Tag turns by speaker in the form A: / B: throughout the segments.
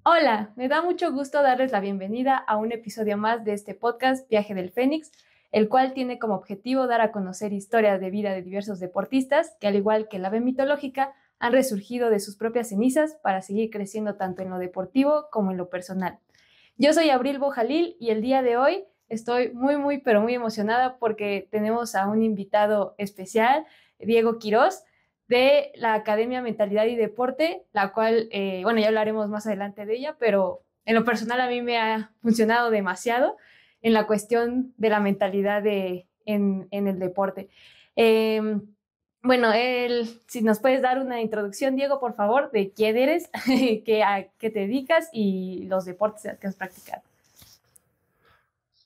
A: Hola, me da mucho gusto darles la bienvenida a un episodio más de este podcast Viaje del Fénix, el cual tiene como objetivo dar a conocer historias de vida de diversos deportistas que, al igual que la ave mitológica, han resurgido de sus propias cenizas para seguir creciendo tanto en lo deportivo como en lo personal. Yo soy Abril Bojalil y el día de hoy estoy pero muy emocionada porque tenemos a un invitado especial, Diego Quirós, de la Academia Mentalidad y Deporte, la cual, bueno, ya hablaremos más adelante de ella, pero en lo personal a mí me ha funcionado demasiado en la cuestión de la mentalidad en el deporte. Eh, bueno, si nos puedes dar una introducción, Diego, por favor, de quién eres, a qué te dedicas y los deportes que has practicado.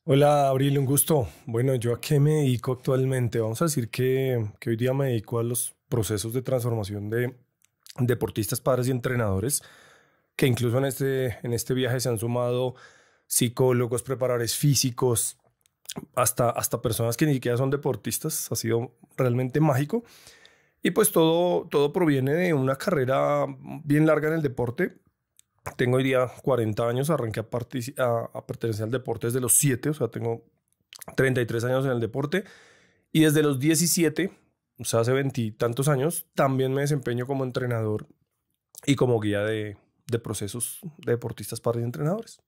B: Hola, Abril, un gusto. Bueno, ¿yo a qué me dedico actualmente? Vamos a decir que hoy día me dedico a los procesos de transformación de deportistas, padres y entrenadores, que incluso en este viaje se han sumado psicólogos, preparadores físicos, hasta personas que ni siquiera son deportistas. Ha sido realmente mágico. Y pues todo proviene de una carrera bien larga en el deporte. Tengo hoy día 40 años, arranqué a pertenecer al deporte desde los 7, o sea, tengo 33 años en el deporte y desde los 17, o sea, hace 20 y tantos años, también me desempeño como entrenador y como guía de procesos de deportistas para entrenadores.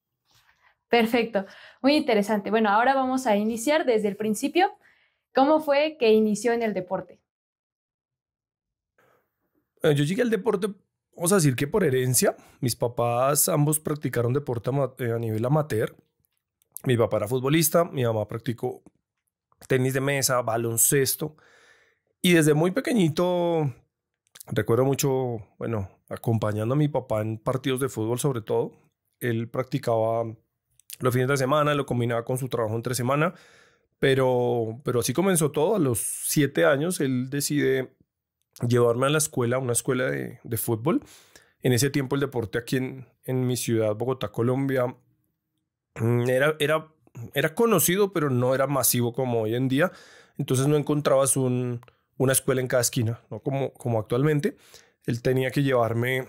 A: Perfecto, muy interesante. Bueno, ahora vamos a iniciar desde el principio. ¿Cómo fue que inició en el deporte?
B: Yo llegué al deporte, vamos a decir que por herencia, mis papás ambos practicaron deporte a nivel amateur. Mi papá era futbolista, mi mamá practicó tenis de mesa, baloncesto y desde muy pequeñito recuerdo mucho, bueno, acompañando a mi papá en partidos de fútbol sobre todo. Él practicaba los fines de semana, lo combinaba con su trabajo entre semana, pero así comenzó todo. A los 7 años él decide llevarme a la escuela, a una escuela de fútbol. En ese tiempo el deporte aquí en mi ciudad, Bogotá, Colombia, era conocido, pero no era masivo como hoy en día. Entonces no encontrabas una escuela en cada esquina, ¿no? Como actualmente. Él tenía que llevarme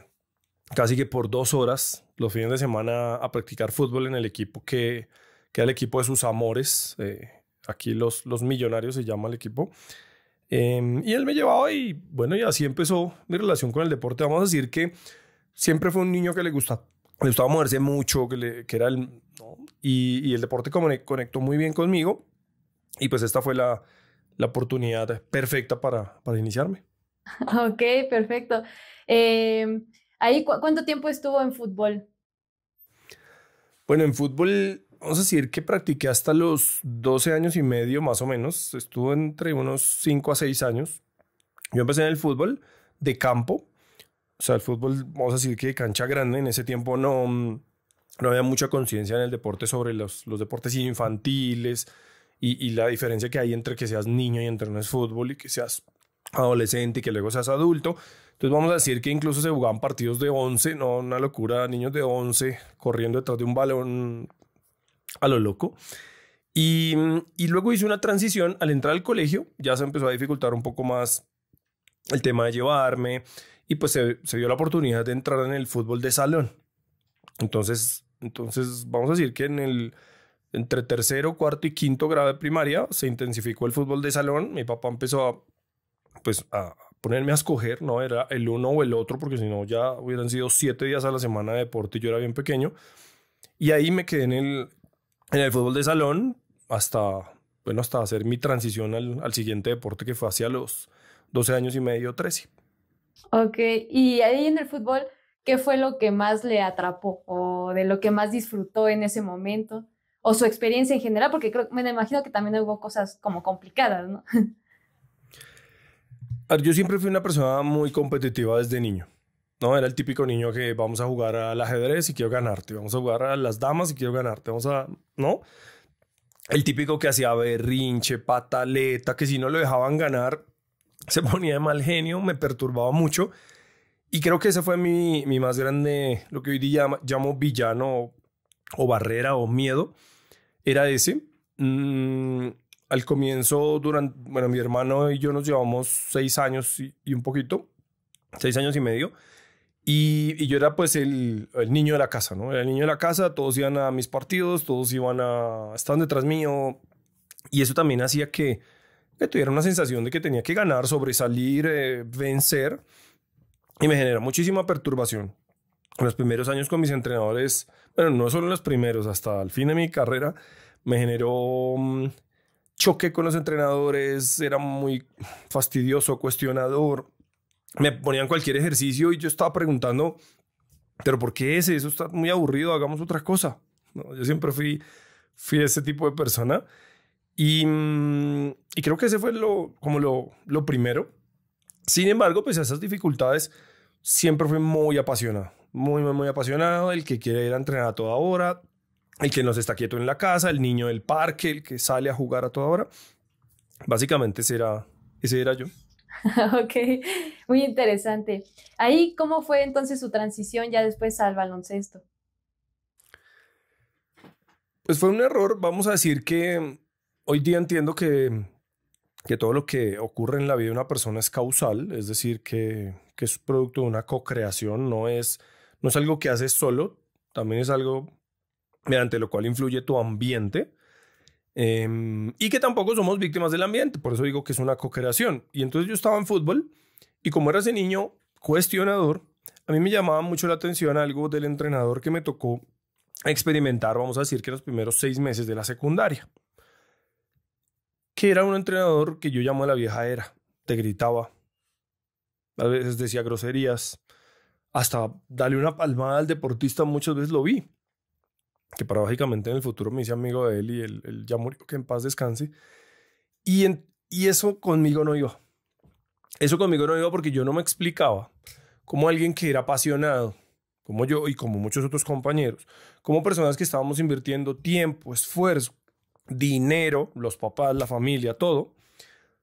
B: casi que por 2 horas los fines de semana a practicar fútbol en el equipo que era el equipo de sus amores. Aquí los Millonarios se llama el equipo. Y él me llevaba y bueno, y así empezó mi relación con el deporte. Vamos a decir que siempre fue un niño que le gustaba moverse mucho, que era el, ¿no? Y el deporte conectó muy bien conmigo y pues esta fue la oportunidad perfecta para iniciarme.
A: Ok, perfecto. Eh, Ahí, ¿cuánto tiempo estuvo en fútbol?
B: Bueno, en fútbol, vamos a decir que practiqué hasta los 12 años y medio más o menos, estuvo entre unos 5 a 6 años. Yo empecé en el fútbol de campo, o sea, el fútbol, vamos a decir que de cancha grande. En ese tiempo no había mucha conciencia en el deporte sobre los deportes infantiles y la diferencia que hay entre que seas niño y entrenes fútbol y que seas adolescente y que luego seas adulto. Entonces vamos a decir que incluso se jugaban partidos de 11, no una locura, niños de 11 corriendo detrás de un balón a lo loco. Y luego hice una transición al entrar al colegio, ya se empezó a dificultar un poco más el tema de llevarme y pues se dio la oportunidad de entrar en el fútbol de salón. Entonces vamos a decir que entre tercero, cuarto y quinto grado de primaria se intensificó el fútbol de salón. Mi papá empezó a ponerme a escoger, no era el uno o el otro, porque si no ya hubieran sido 7 días a la semana de deporte y yo era bien pequeño. Y ahí me quedé en el fútbol de salón hasta hacer mi transición al siguiente deporte que fue hacia los 12 años y medio, 13.
A: Ok, y ahí en el fútbol, ¿qué fue lo que más le atrapó o de lo que más disfrutó en ese momento? O su experiencia en general, porque me imagino que también hubo cosas como complicadas, ¿no?
B: A ver, yo siempre fui una persona muy competitiva desde niño. No, era el típico niño que vamos a jugar al ajedrez y quiero ganarte, vamos a jugar a las damas y quiero ganarte, ¿no? El típico que hacía berrinche, pataleta, que si no lo dejaban ganar se ponía de mal genio, me perturbaba mucho. Y creo que ese fue mi más grande, lo que hoy día llamo villano o barrera o miedo, era ese. Mm, Al comienzo, bueno, mi hermano y yo nos llevamos 6 años y un poquito, 6 años y medio. Y yo era pues el niño de la casa, ¿no? Era el niño de la casa, todos iban a mis partidos, estaban detrás mío. Y eso también hacía que tuviera una sensación de que tenía que ganar, sobresalir, vencer. Y me genera muchísima perturbación. En los primeros años con mis entrenadores, bueno, no solo en los primeros, hasta el fin de mi carrera, me generó choque con los entrenadores, era muy fastidioso, cuestionador. Me ponían cualquier ejercicio y yo estaba preguntando, ¿pero por qué ese? Eso está muy aburrido, hagamos otra cosa. ¿No? Yo siempre fui ese tipo de persona y creo que ese fue lo primero. Sin embargo, pues a esas dificultades siempre fui muy apasionado, muy apasionado, el que quiere ir a entrenar a toda hora, el que no se está quieto en la casa, el niño del parque, el que sale a jugar a toda hora. Básicamente ese era yo.
A: Ok, muy interesante. Ahí, ¿cómo fue entonces su transición ya después al baloncesto?
B: Pues fue un error, vamos a decir que hoy día entiendo que todo lo que ocurre en la vida de una persona es causal, es decir, que es producto de una co-creación, no es algo que haces solo, también es algo mediante lo cual influye tu ambiente. Y que tampoco somos víctimas del ambiente, por eso digo que es una co-creación. Y entonces yo estaba en fútbol y como era ese niño cuestionador, a mí me llamaba mucho la atención algo del entrenador que me tocó experimentar, vamos a decir que en los primeros 6 meses de la secundaria, que era un entrenador que yo llamo la vieja era, te gritaba, a veces decía groserías, hasta darle una palmada al deportista muchas veces lo vi, que paradójicamente en el futuro me hice amigo de él y él ya murió, que en paz descanse. Y eso conmigo no iba. Eso conmigo no iba porque yo no me explicaba cómo alguien que era apasionado, como yo y como muchos otros compañeros, como personas que estábamos invirtiendo tiempo, esfuerzo, dinero, los papás, la familia, todo,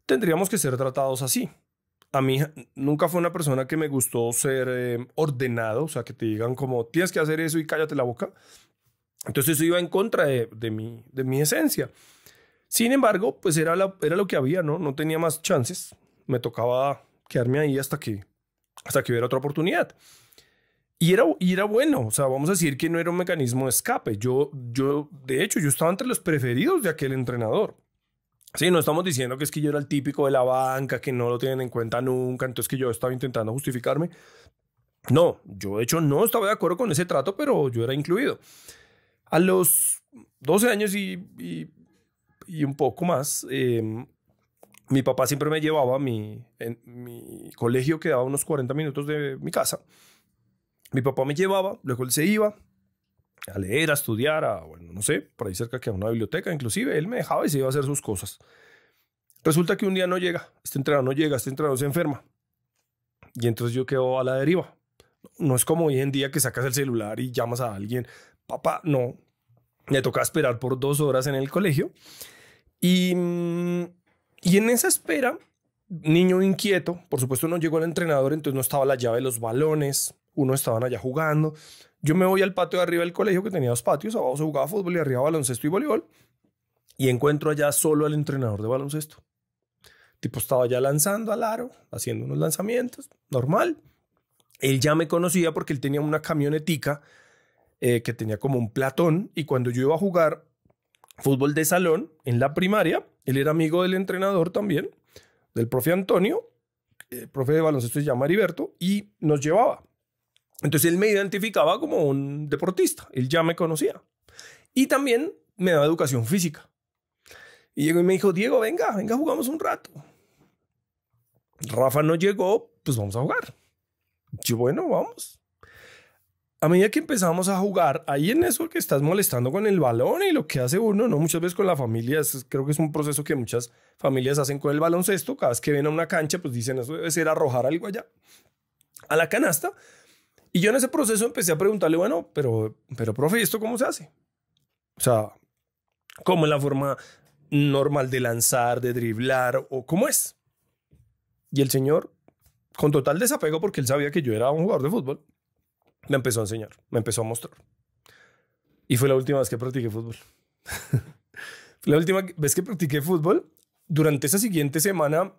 B: tendríamos que ser tratados así. A mí nunca fue una persona que me gustó ser ordenado, o sea, que te digan como tienes que hacer eso y cállate la boca. Entonces eso iba en contra de mi esencia. Sin embargo, pues era lo que había, ¿no? No tenía más chances. Me tocaba quedarme ahí hasta que hubiera otra oportunidad. Y era bueno, o sea, vamos a decir que no era un mecanismo de escape. De hecho, yo estaba entre los preferidos de aquel entrenador. Sí, no estamos diciendo que es que yo era el típico de la banca, que no lo tienen en cuenta nunca, entonces que yo estaba intentando justificarme. No, yo de hecho no estaba de acuerdo con ese trato, pero yo era incluido. A los 12 años y un poco más, mi papá siempre me llevaba en mi colegio quedaba a unos 40 minutos de mi casa. Mi papá me llevaba, luego él se iba a leer, a estudiar, bueno, no sé, por ahí cerca que a una biblioteca, inclusive él me dejaba y se iba a hacer sus cosas. Resulta que un día no llega, este entrenador se enferma y entonces yo quedo a la deriva. No es como hoy en día que sacas el celular y llamas a alguien. Papá, no. Me tocaba esperar por 2 horas en el colegio. Y en esa espera, niño inquieto, por supuesto no llegó el entrenador, entonces no estaba la llave de los balones, unos estaban allá jugando. Yo me voy al patio de arriba del colegio, que tenía 2 patios, abajo se jugaba fútbol y arriba baloncesto y voleibol, y encuentro allá solo al entrenador de baloncesto. El tipo estaba ya lanzando al aro, haciendo unos lanzamientos, normal. Él ya me conocía porque él tenía una camionetica que tenía como un platón, y cuando yo iba a jugar fútbol de salón en la primaria, él era amigo del entrenador también, del profe Antonio, el profe de baloncesto se llama Heriberto, y nos llevaba. Entonces él me identificaba como un deportista, él ya me conocía. Y también me daba educación física. Y llegó y me dijo, Diego, venga, jugamos un rato. Rafa no llegó, pues vamos a jugar. Yo, bueno, vamos. A medida que empezamos a jugar, ahí en eso que estás molestando con el balón y lo que hace uno, ¿no? Muchas veces con la familia, creo que es un proceso que muchas familias hacen con el baloncesto. Cada vez que ven a una cancha, pues dicen, eso debe ser arrojar algo allá a la canasta. Y yo en ese proceso empecé a preguntarle, bueno, pero profe, ¿y esto cómo se hace? O sea, ¿cómo es la forma normal de lanzar, de driblar, o cómo es? Y el señor, con total desapego, porque él sabía que yo era un jugador de fútbol, me empezó a enseñar, me empezó a mostrar. Y fue la última vez que practiqué fútbol. Fue la última vez que practiqué fútbol. Durante esa siguiente semana,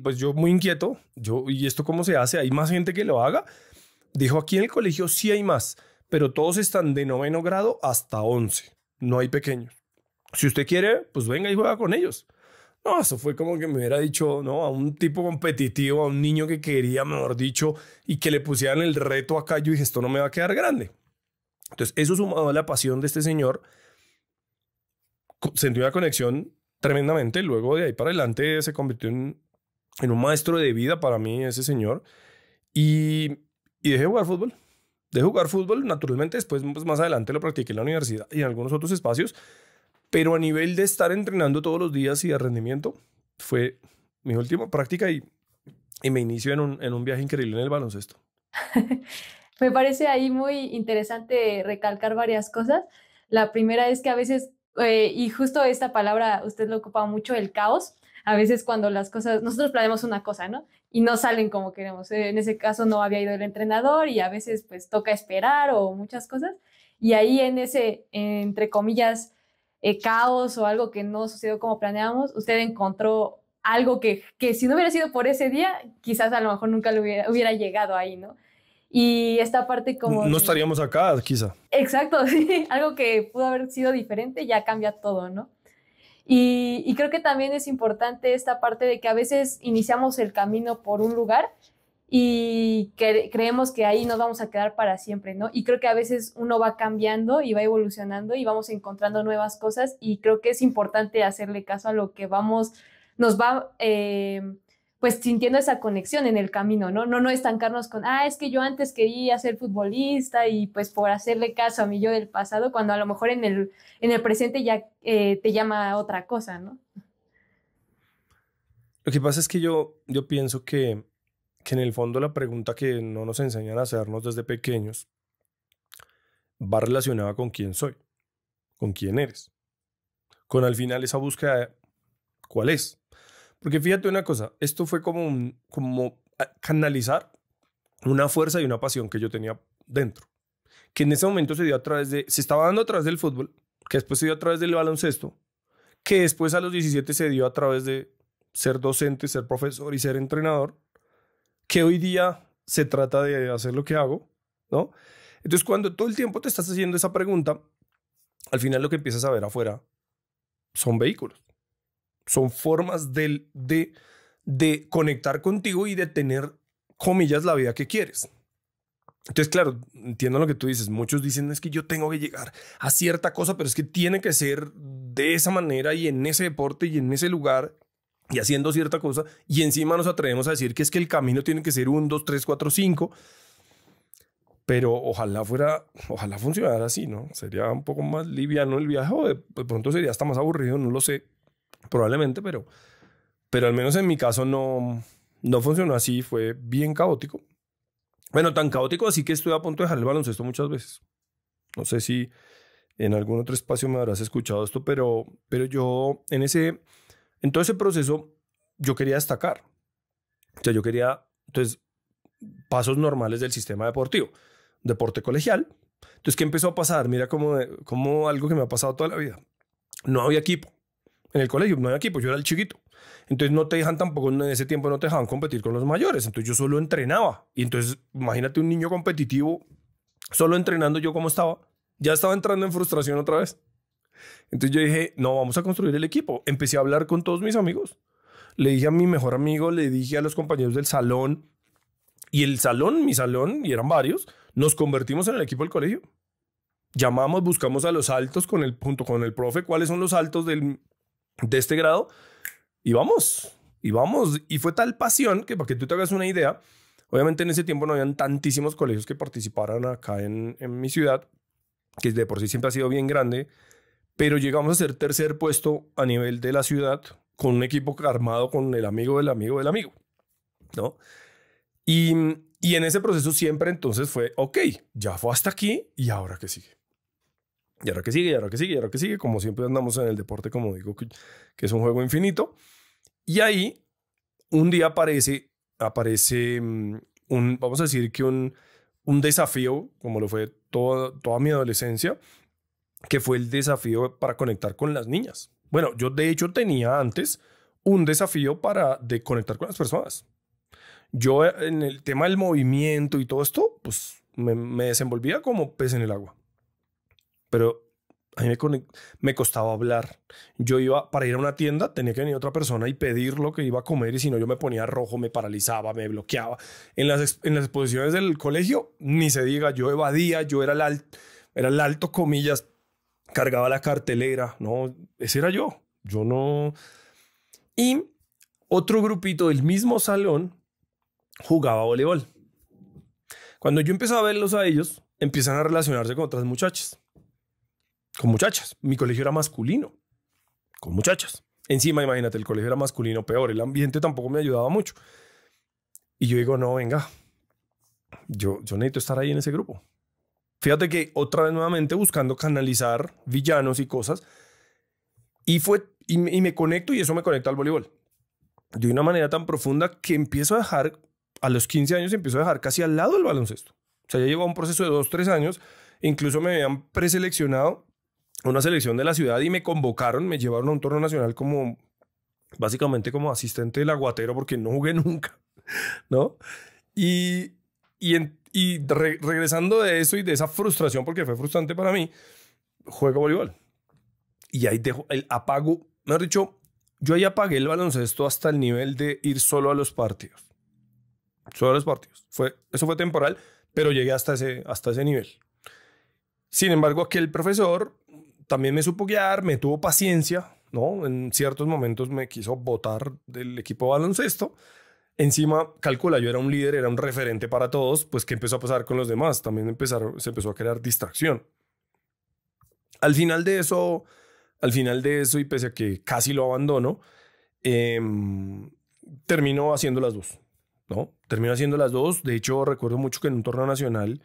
B: pues yo muy inquieto, ¿y esto cómo se hace? ¿Hay más gente que lo haga? Dijo, aquí en el colegio sí hay más, pero todos están de 9º grado hasta 11. No hay pequeños. Si usted quiere, pues venga y juega con ellos. No, eso fue como que me hubiera dicho, ¿no? A un tipo competitivo, a un niño que quería, mejor dicho, y que le pusieran el reto acá. Yo dije, esto no me va a quedar grande. Entonces, eso sumado a la pasión de este señor, sentí una conexión tremendamente. Luego de ahí para adelante se convirtió en un maestro de vida para mí, ese señor. Y dejé de jugar fútbol. Dejé de jugar fútbol, naturalmente. Después, pues, más adelante lo practiqué en la universidad y en algunos otros espacios. Pero a nivel de estar entrenando todos los días y de rendimiento, fue mi última práctica y me inicio en un viaje increíble en el baloncesto.
A: Me parece ahí muy interesante recalcar varias cosas. La primera es que a veces, y justo esta palabra usted lo ocupa mucho, el caos. A veces cuando las cosas, nosotros planeamos una cosa, ¿no? Y no salen como queremos. En ese caso no había ido el entrenador y a veces pues toca esperar o muchas cosas. Y ahí en ese, entre comillas, caos o algo que no sucedió como planeamos, usted encontró algo que si no hubiera sido por ese día, quizás a lo mejor nunca lo hubiera llegado ahí, ¿no? Y esta parte como...
B: No estaríamos acá, quizá.
A: Exacto, sí, algo que pudo haber sido diferente ya cambia todo, ¿no? Y creo que también es importante esta parte de que a veces iniciamos el camino por un lugar y que creemos que ahí nos vamos a quedar para siempre, ¿no? Y creo que a veces uno va cambiando y va evolucionando y vamos encontrando nuevas cosas y creo que es importante hacerle caso a lo que vamos, nos va pues sintiendo esa conexión en el camino, ¿no? No estancarnos con, es que yo antes quería ser futbolista y pues por hacerle caso a mi yo del pasado, cuando a lo mejor en el presente ya te llama otra cosa, ¿no?
B: Lo que pasa es que yo pienso que en el fondo la pregunta que no nos enseñan a hacernos desde pequeños va relacionada con quién soy, con quién eres, con al final esa búsqueda de cuál es. Porque fíjate una cosa, esto fue como canalizar una fuerza y una pasión que yo tenía dentro, que en ese momento se estaba dando a través del fútbol, que después se dio a través del baloncesto, que después a los 17 se dio a través de ser docente, ser profesor y ser entrenador, que hoy día se trata de hacer lo que hago, ¿no? Entonces, cuando todo el tiempo te estás haciendo esa pregunta, al final lo que empiezas a ver afuera son vehículos. Son formas de conectar contigo y de tener, comillas, la vida que quieres. Entonces, claro, entiendo lo que tú dices. Muchos dicen, es que yo tengo que llegar a cierta cosa, pero es que tiene que ser de esa manera y en ese deporte y en ese lugar y haciendo cierta cosa. Y encima nos atrevemos a decir que es que el camino tiene que ser 1, 2, 3, 4, 5. Pero ojalá funcionara así, ¿no? Sería un poco más liviano el viaje o de pronto sería hasta más aburrido, no lo sé. Probablemente, pero al menos en mi caso no funcionó así, fue bien caótico. Bueno, tan caótico así que estuve a punto de dejar el baloncesto muchas veces. No sé si en algún otro espacio me habrás escuchado esto, pero yo en todo ese proceso yo quería destacar. O sea, yo quería, entonces, pasos normales del sistema deportivo, deporte colegial. Entonces, ¿qué empezó a pasar? Mira como algo que me ha pasado toda la vida. No había equipo. En el colegio no había equipo, yo era el chiquito. Entonces no te dejan tampoco, en ese tiempo no te dejaban competir con los mayores. Entonces yo solo entrenaba. Y entonces imagínate un niño competitivo, solo entrenando yo como estaba. Ya estaba entrando en frustración otra vez. Entonces yo dije, no, vamos a construir el equipo. Empecé a hablar con todos mis amigos. Le dije a mi mejor amigo, le dije a los compañeros del salón. Y mi salón, y eran varios, nos convertimos en el equipo del colegio. Llamamos, buscamos a los altos junto con el profe, cuáles son los altos de este grado, y vamos. Y fue tal pasión que, para que tú te hagas una idea, obviamente en ese tiempo no habían tantísimos colegios que participaran acá en mi ciudad, que de por sí siempre ha sido bien grande, pero llegamos a ser tercer puesto a nivel de la ciudad con un equipo armado con el amigo del amigo del amigo, ¿no? Y en ese proceso siempre entonces fue, ok, ya fue hasta aquí, ¿y ahora qué sigue? Y ahora que sigue, y ahora que sigue, y ahora que sigue, como siempre andamos en el deporte, como digo, que es un juego infinito. Y ahí un día aparece vamos a decir que un desafío, como lo fue toda mi adolescencia, que fue el desafío para conectar con las niñas. Bueno, yo de hecho tenía antes un desafío de conectar con las personas. Yo en el tema del movimiento y todo esto, pues me desenvolvía como pez en el agua. Pero a mí me costaba hablar. Yo iba, para ir a una tienda, tenía que venir otra persona y pedir lo que iba a comer y si no yo me ponía rojo, me paralizaba, me bloqueaba. En las exposiciones del colegio, ni se diga, yo evadía, yo era el alto, comillas, cargaba la cartelera. No, ese era yo. Yo no... Y otro grupito del mismo salón jugaba voleibol. Cuando yo empezaba a verlos a ellos, empiezan a relacionarse con otras muchachas. Con muchachas. Mi colegio era masculino. Con muchachas. Encima, imagínate, el colegio era masculino, peor. El ambiente tampoco me ayudaba mucho. Y yo digo, no, venga, yo necesito estar ahí en ese grupo. Fíjate que otra vez nuevamente buscando canalizar villanos y cosas. Y me conecto y eso me conecta al voleibol. De una manera tan profunda que empiezo a dejar, a los 15 años empiezo a dejar casi al lado el baloncesto. O sea, ya llevaba un proceso de 2, 3 años. Incluso me habían preseleccionado a una selección de la ciudad y me convocaron, me llevaron a un torneo nacional como, básicamente como asistente del aguatero porque no jugué nunca, ¿no? Regresando de eso y de esa frustración, porque fue frustrante para mí, juego voleibol. Y ahí dejo el apago, mejor dicho, yo ahí apagué el baloncesto hasta el nivel de ir solo a los partidos. Solo a los partidos. Eso fue temporal, pero llegué hasta ese nivel. Sin embargo, aquel profesor también me supo guiar, me tuvo paciencia, ¿no? En ciertos momentos me quiso botar del equipo de baloncesto. Encima, calcula, yo era un líder, era un referente para todos, pues ¿qué empezó a pasar con los demás? También se empezó a crear distracción. Al final de eso, y pese a que casi lo abandono, termino haciendo las dos, ¿no? Termino haciendo las dos. De hecho, recuerdo mucho que en un torneo nacional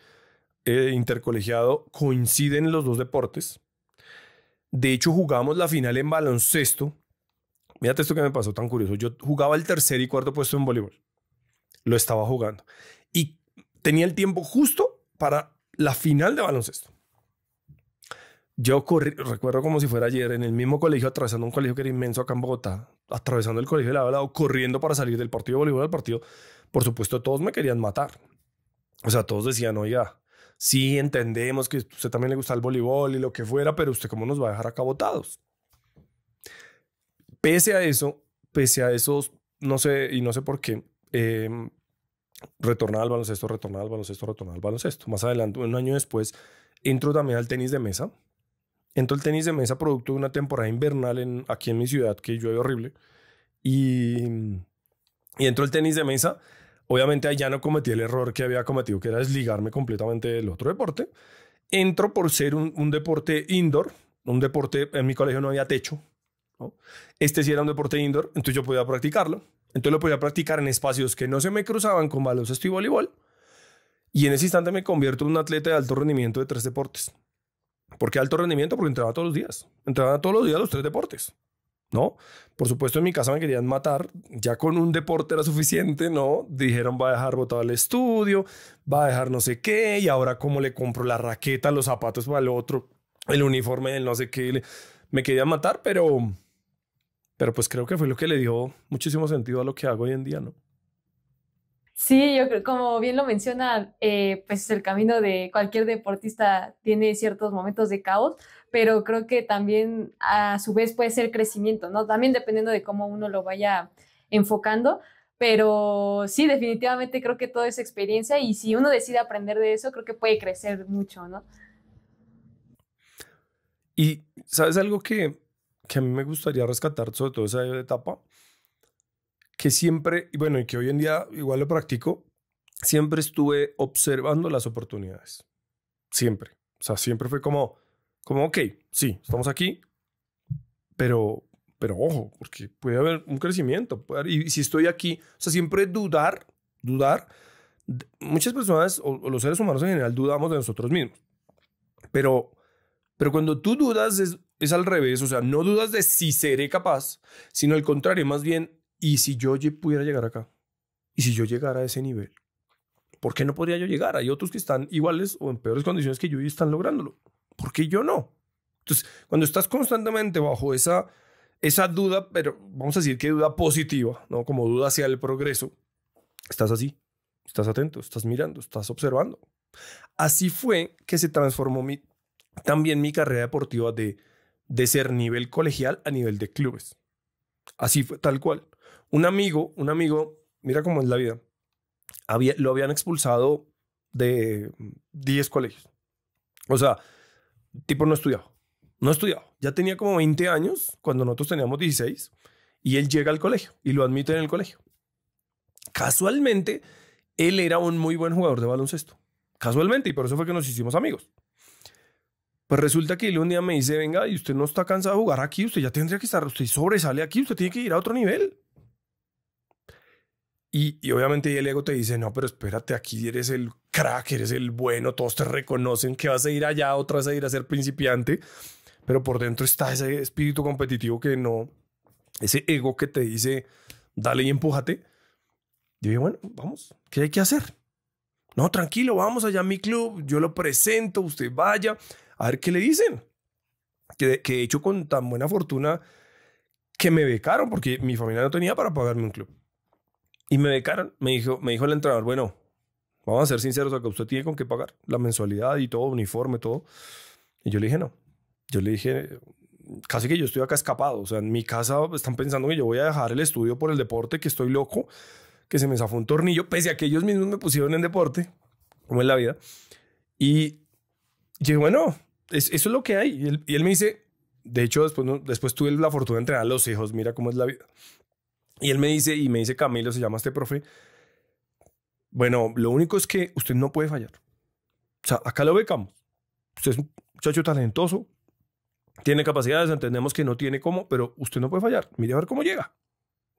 B: intercolegiado coinciden los dos deportes. De hecho, jugamos la final en baloncesto. Mírate esto que me pasó tan curioso. Yo jugaba el tercer y cuarto puesto en voleibol. Lo estaba jugando. Y tenía el tiempo justo para la final de baloncesto. Yo recuerdo como si fuera ayer, en el mismo colegio, atravesando un colegio que era inmenso acá en Bogotá, atravesando el colegio de lado a lado, corriendo para salir del partido de voleibol al partido. Por supuesto, todos me querían matar. O sea, todos decían, oiga, sí entendemos que a usted también le gusta el voleibol y lo que fuera, pero usted cómo nos va a dejar acá botados. Pese a eso, no sé, y no sé por qué, retornaba al baloncesto. Más adelante, un año después, entro también al tenis de mesa. Entro al tenis de mesa producto de una temporada invernal aquí en mi ciudad, que llueve horrible. Y entro al tenis de mesa. Obviamente ahí ya no cometí el error que había cometido, que era desligarme completamente del otro deporte. Entro por ser un deporte indoor, un deporte, en mi colegio no había techo, ¿no? Este sí era un deporte indoor, entonces yo podía practicarlo. Entonces lo podía practicar en espacios que no se me cruzaban con baloncesto y voleibol. Y en ese instante me convierto en un atleta de alto rendimiento de 3 deportes. ¿Por qué alto rendimiento? Porque entrenaba todos los días. Entrenaba todos los días los 3 deportes, ¿no? Por supuesto, en mi casa me querían matar. Ya con un deporte era suficiente, ¿no? Dijeron, va a dejar botado el estudio, va a dejar no sé qué, y ahora cómo le compro la raqueta, los zapatos para el otro, el uniforme del no sé qué. Me querían matar, pero pues creo que fue lo que le dio muchísimo sentido a lo que hago hoy en día, ¿no?
A: Sí, yo creo, como bien lo menciona, pues el camino de cualquier deportista tiene ciertos momentos de caos, pero creo que también a su vez puede ser crecimiento, ¿no? También dependiendo de cómo uno lo vaya enfocando, pero sí, definitivamente creo que toda esa experiencia y si uno decide aprender de eso, creo que puede crecer mucho, ¿no?
B: Y ¿sabes algo que a mí me gustaría rescatar sobre todo esa etapa? Que siempre, y bueno, y que hoy en día igual lo practico, siempre estuve observando las oportunidades. Siempre. O sea, siempre fue como ok, sí, estamos aquí, pero ojo, porque puede haber un crecimiento. Y si estoy aquí, o sea, siempre dudar. Muchas personas, o los seres humanos en general, dudamos de nosotros mismos. Pero cuando tú dudas es al revés, o sea, no dudas de si seré capaz, sino al contrario, más bien, ¿y si yo pudiera llegar acá? ¿Y si yo llegara a ese nivel? ¿Por qué no podría yo llegar? Hay otros que están iguales o en peores condiciones que yo y están lográndolo. ¿Por qué yo no? Entonces, cuando estás constantemente bajo esa duda, pero vamos a decir que duda positiva, ¿no? Como duda hacia el progreso, estás así, estás atento, estás mirando, estás observando. Así fue que se transformó también mi carrera deportiva de ser nivel colegial a nivel de clubes. Así fue, tal cual. Un amigo, mira cómo es la vida, lo habían expulsado de 10 colegios. O sea, tipo no estudiaba. No estudiaba. Ya tenía como 20 años cuando nosotros teníamos 16 y él llega al colegio y lo admite en el colegio. Casualmente, él era un muy buen jugador de baloncesto. Casualmente, y por eso fue que nos hicimos amigos. Pues resulta que él un día me dice, venga, y usted no está cansado de jugar aquí, usted ya tendría que estar, usted sobresale aquí, usted tiene que ir a otro nivel. Y obviamente el ego te dice, no, pero espérate, aquí eres el crack, eres el bueno, todos te reconocen que vas a ir allá, otra vas a ir a ser principiante, pero por dentro está ese espíritu competitivo que no, ese ego que te dice, dale y empújate. Yo dije, bueno, vamos, ¿qué hay que hacer? No, tranquilo, vamos allá a mi club, yo lo presento, usted vaya, a ver qué le dicen. Que de hecho con tan buena fortuna que me becaron, porque mi familia no tenía para pagarme un club. Y me becaron, me dijo el entrenador, bueno, vamos a ser sinceros, acá usted tiene con qué pagar la mensualidad y todo, uniforme, todo. Y yo le dije, no. Yo le dije, casi que yo estoy acá escapado. O sea, en mi casa están pensando que yo voy a dejar el estudio por el deporte, que estoy loco, que se me zafó un tornillo, pese a que ellos mismos me pusieron en deporte, como en la vida. Y yo dije, bueno, eso es lo que hay. Y él me dice, de hecho, después tuve la fortuna de entrenar a los hijos, mira cómo es la vida. Y él me dice Camilo, se llama este profe, bueno, lo único es que usted no puede fallar. O sea, acá lo becamos. Usted es un muchacho talentoso, tiene capacidades, entendemos que no tiene cómo, pero usted no puede fallar. Mire a ver cómo llega.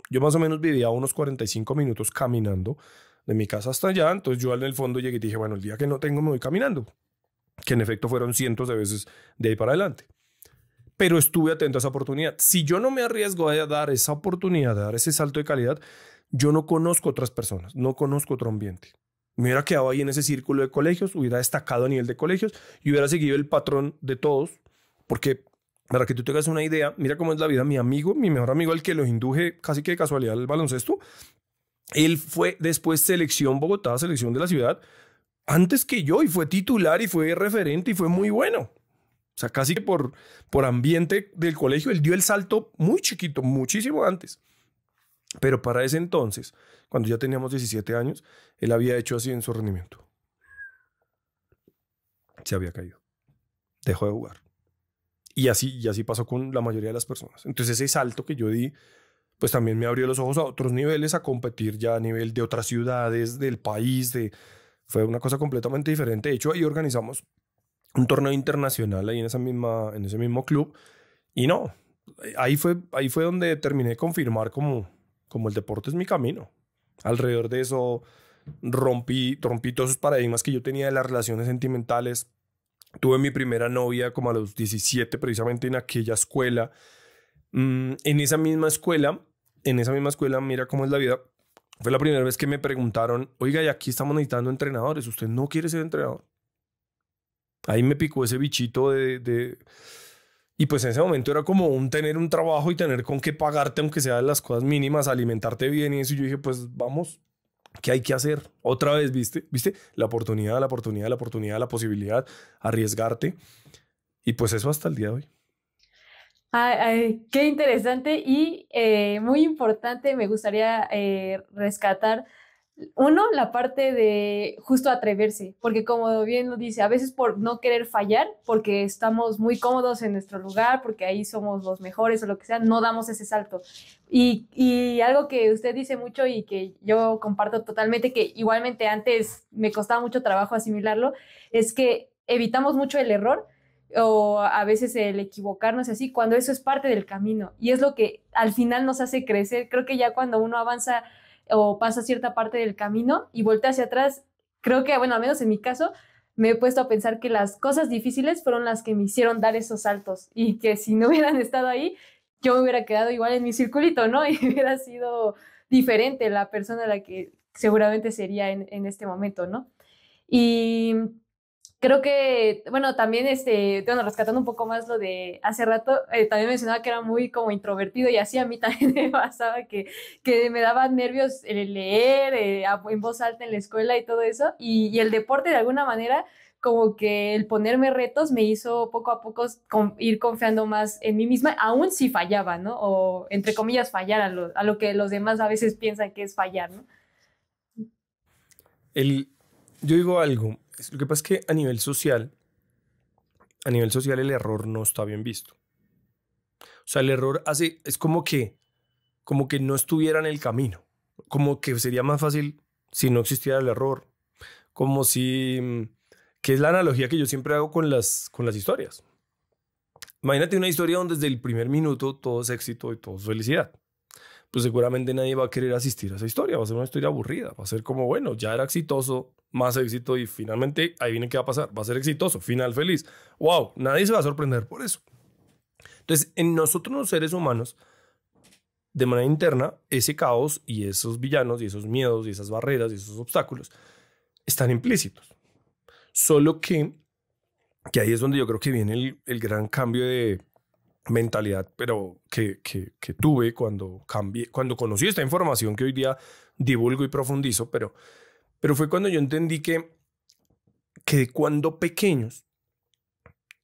B: Yo más o menos vivía unos 45 minutos caminando de mi casa hasta allá, entonces yo en el fondo llegué y dije, bueno, el día que no tengo me voy caminando, que en efecto fueron cientos de veces de ahí para adelante. Pero estuve atento a esa oportunidad. Si yo no me arriesgo a dar esa oportunidad, a dar ese salto de calidad, yo no conozco otras personas, no conozco otro ambiente. Me hubiera quedado ahí en ese círculo de colegios, hubiera destacado a nivel de colegios y hubiera seguido el patrón de todos, porque para que tú te hagas una idea, mira cómo es la vida. Mi amigo, mi mejor amigo, el que los induje casi que de casualidad al baloncesto, él fue después selección Bogotá, selección de la ciudad, antes que yo, y fue titular y fue referente y fue muy bueno. O sea, casi que por ambiente del colegio, él dio el salto muy chiquito, muchísimo antes. Pero para ese entonces, cuando ya teníamos 17 años, él había hecho así en su rendimiento. Se había caído. Dejó de jugar. Y así pasó con la mayoría de las personas. Entonces ese salto que yo di, pues también me abrió los ojos a otros niveles, a competir ya a nivel de otras ciudades, del país. Fue una cosa completamente diferente. De hecho, ahí organizamos un torneo internacional ahí en ese mismo club. Y no, ahí fue donde terminé de confirmar como el deporte es mi camino. Alrededor de eso rompí todos esos paradigmas que yo tenía de las relaciones sentimentales. Tuve mi primera novia como a los 17, precisamente en aquella escuela. En esa misma escuela, mira cómo es la vida. Fue la primera vez que me preguntaron, oiga, y aquí estamos necesitando entrenadores, ¿usted no quiere ser entrenador? Ahí me picó ese bichito Y pues en ese momento era como tener un trabajo y tener con qué pagarte, aunque sea las cosas mínimas, alimentarte bien y eso. Y yo dije, pues vamos, ¿qué hay que hacer? Otra vez, ¿viste? La oportunidad, la posibilidad, arriesgarte. Y pues eso hasta el día de hoy.
A: Ay, qué interesante y muy importante. Me gustaría rescatar, uno, la parte de justo atreverse, porque como bien lo dice, a veces por no querer fallar, porque estamos muy cómodos en nuestro lugar, porque ahí somos los mejores o lo que sea, no damos ese salto. Y algo que usted dice mucho y que yo comparto totalmente, que igualmente antes me costaba mucho trabajo asimilarlo, es que evitamos mucho el error o a veces el equivocarnos así, cuando eso es parte del camino y es lo que al final nos hace crecer. Creo que ya cuando uno avanza o pasa cierta parte del camino y voltea hacia atrás, creo que, bueno, al menos en mi caso, me he puesto a pensar que las cosas difíciles fueron las que me hicieron dar esos saltos y que si no hubieran estado ahí, yo me hubiera quedado igual en mi circulito, ¿no? Y hubiera sido diferente la persona a la que seguramente sería en este momento, ¿no? Y creo que, bueno, también, bueno, rescatando un poco más lo de hace rato, también mencionaba que era muy como introvertido y así a mí también me pasaba que me daba nervios el leer en voz alta en la escuela y todo eso, y el deporte de alguna manera, como que el ponerme retos me hizo poco a poco ir confiando más en mí misma, aún si fallaba, ¿no? O entre comillas fallar a lo que los demás a veces piensan que es fallar, ¿no?
B: Yo digo algo, lo que pasa es que a nivel social el error no está bien visto. O sea, el error es como que no estuviera en el camino, como que sería más fácil si no existiera el error, como si, que es la analogía que yo siempre hago con las historias. Imagínate una historia donde desde el primer minuto todo es éxito y todo es felicidad. Pues seguramente nadie va a querer asistir a esa historia, va a ser una historia aburrida, va a ser como, bueno, ya era exitoso, más éxito y finalmente ahí viene qué va a pasar, va a ser exitoso, final feliz. ¡Wow! Nadie se va a sorprender por eso. Entonces, en nosotros los seres humanos, de manera interna, ese caos y esos villanos y esos miedos y esas barreras y esos obstáculos están implícitos. Solo que ahí es donde yo creo que viene el gran cambio de mentalidad, pero que tuve cuando conocí esta información que hoy día divulgo y profundizo, pero fue cuando yo entendí que cuando pequeños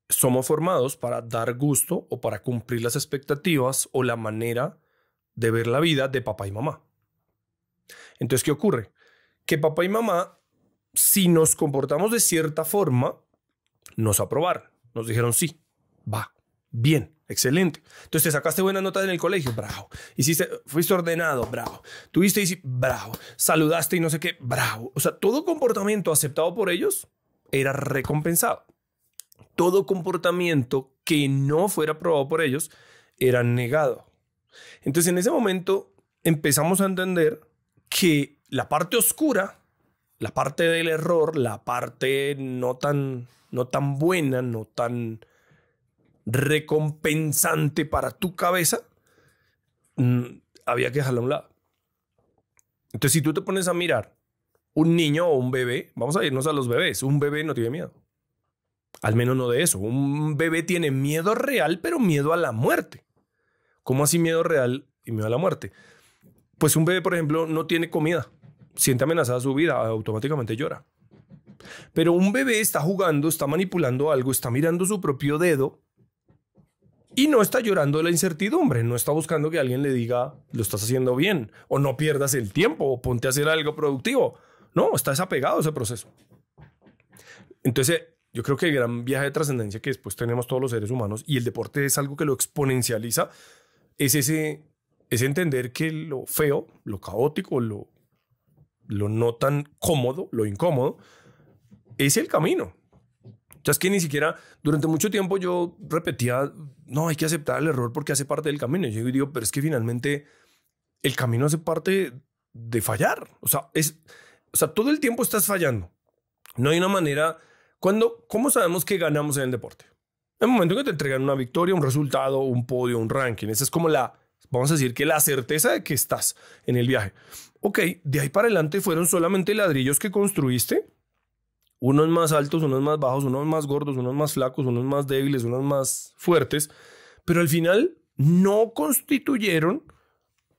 B: somos formados para dar gusto o para cumplir las expectativas o la manera de ver la vida de papá y mamá. Entonces, ¿qué ocurre? Que papá y mamá, si nos comportamos de cierta forma, nos aprobaron. Nos dijeron sí, va, bien, excelente. Entonces te sacaste buenas notas en el colegio, bravo. Fuiste ordenado, bravo. Tuviste, bravo. Saludaste y no sé qué, bravo. O sea, todo comportamiento aceptado por ellos era recompensado. Todo comportamiento que no fuera aprobado por ellos era negado. Entonces en ese momento empezamos a entender que la parte oscura, la parte del error, la parte no tan buena, no tan recompensante para tu cabeza, había que dejarla a un lado. Entonces, si tú te pones a mirar un niño o un bebé, vamos a irnos a los bebés, un bebé no tiene miedo. Al menos no de eso. Un bebé tiene miedo real, pero miedo a la muerte. ¿Cómo así miedo real y miedo a la muerte? Pues un bebé, por ejemplo, no tiene comida. Siente amenazada su vida, automáticamente llora. Pero un bebé está jugando, está manipulando algo, está mirando su propio dedo y no está llorando de la incertidumbre, no está buscando que alguien le diga lo estás haciendo bien o no pierdas el tiempo o ponte a hacer algo productivo. No, está desapegado a ese proceso. Entonces, yo creo que el gran viaje de trascendencia que después tenemos todos los seres humanos, y el deporte es algo que lo exponencializa, es ese entender que lo feo, lo caótico, lo no tan cómodo, lo incómodo, es el camino. O sea, es que ni siquiera durante mucho tiempo yo repetía, no, hay que aceptar el error porque hace parte del camino. Y yo digo, pero es que finalmente el camino hace parte de fallar. O sea, todo el tiempo estás fallando. No hay una manera. ¿Cómo sabemos que ganamos en el deporte? En el momento en que te entregan una victoria, un resultado, un podio, un ranking. Esa es como vamos a decir que la certeza de que estás en el viaje. Ok, de ahí para adelante fueron solamente ladrillos que construiste. Unos más altos, unos más bajos, unos más gordos, unos más flacos, unos más débiles, unos más fuertes. Pero al final no constituyeron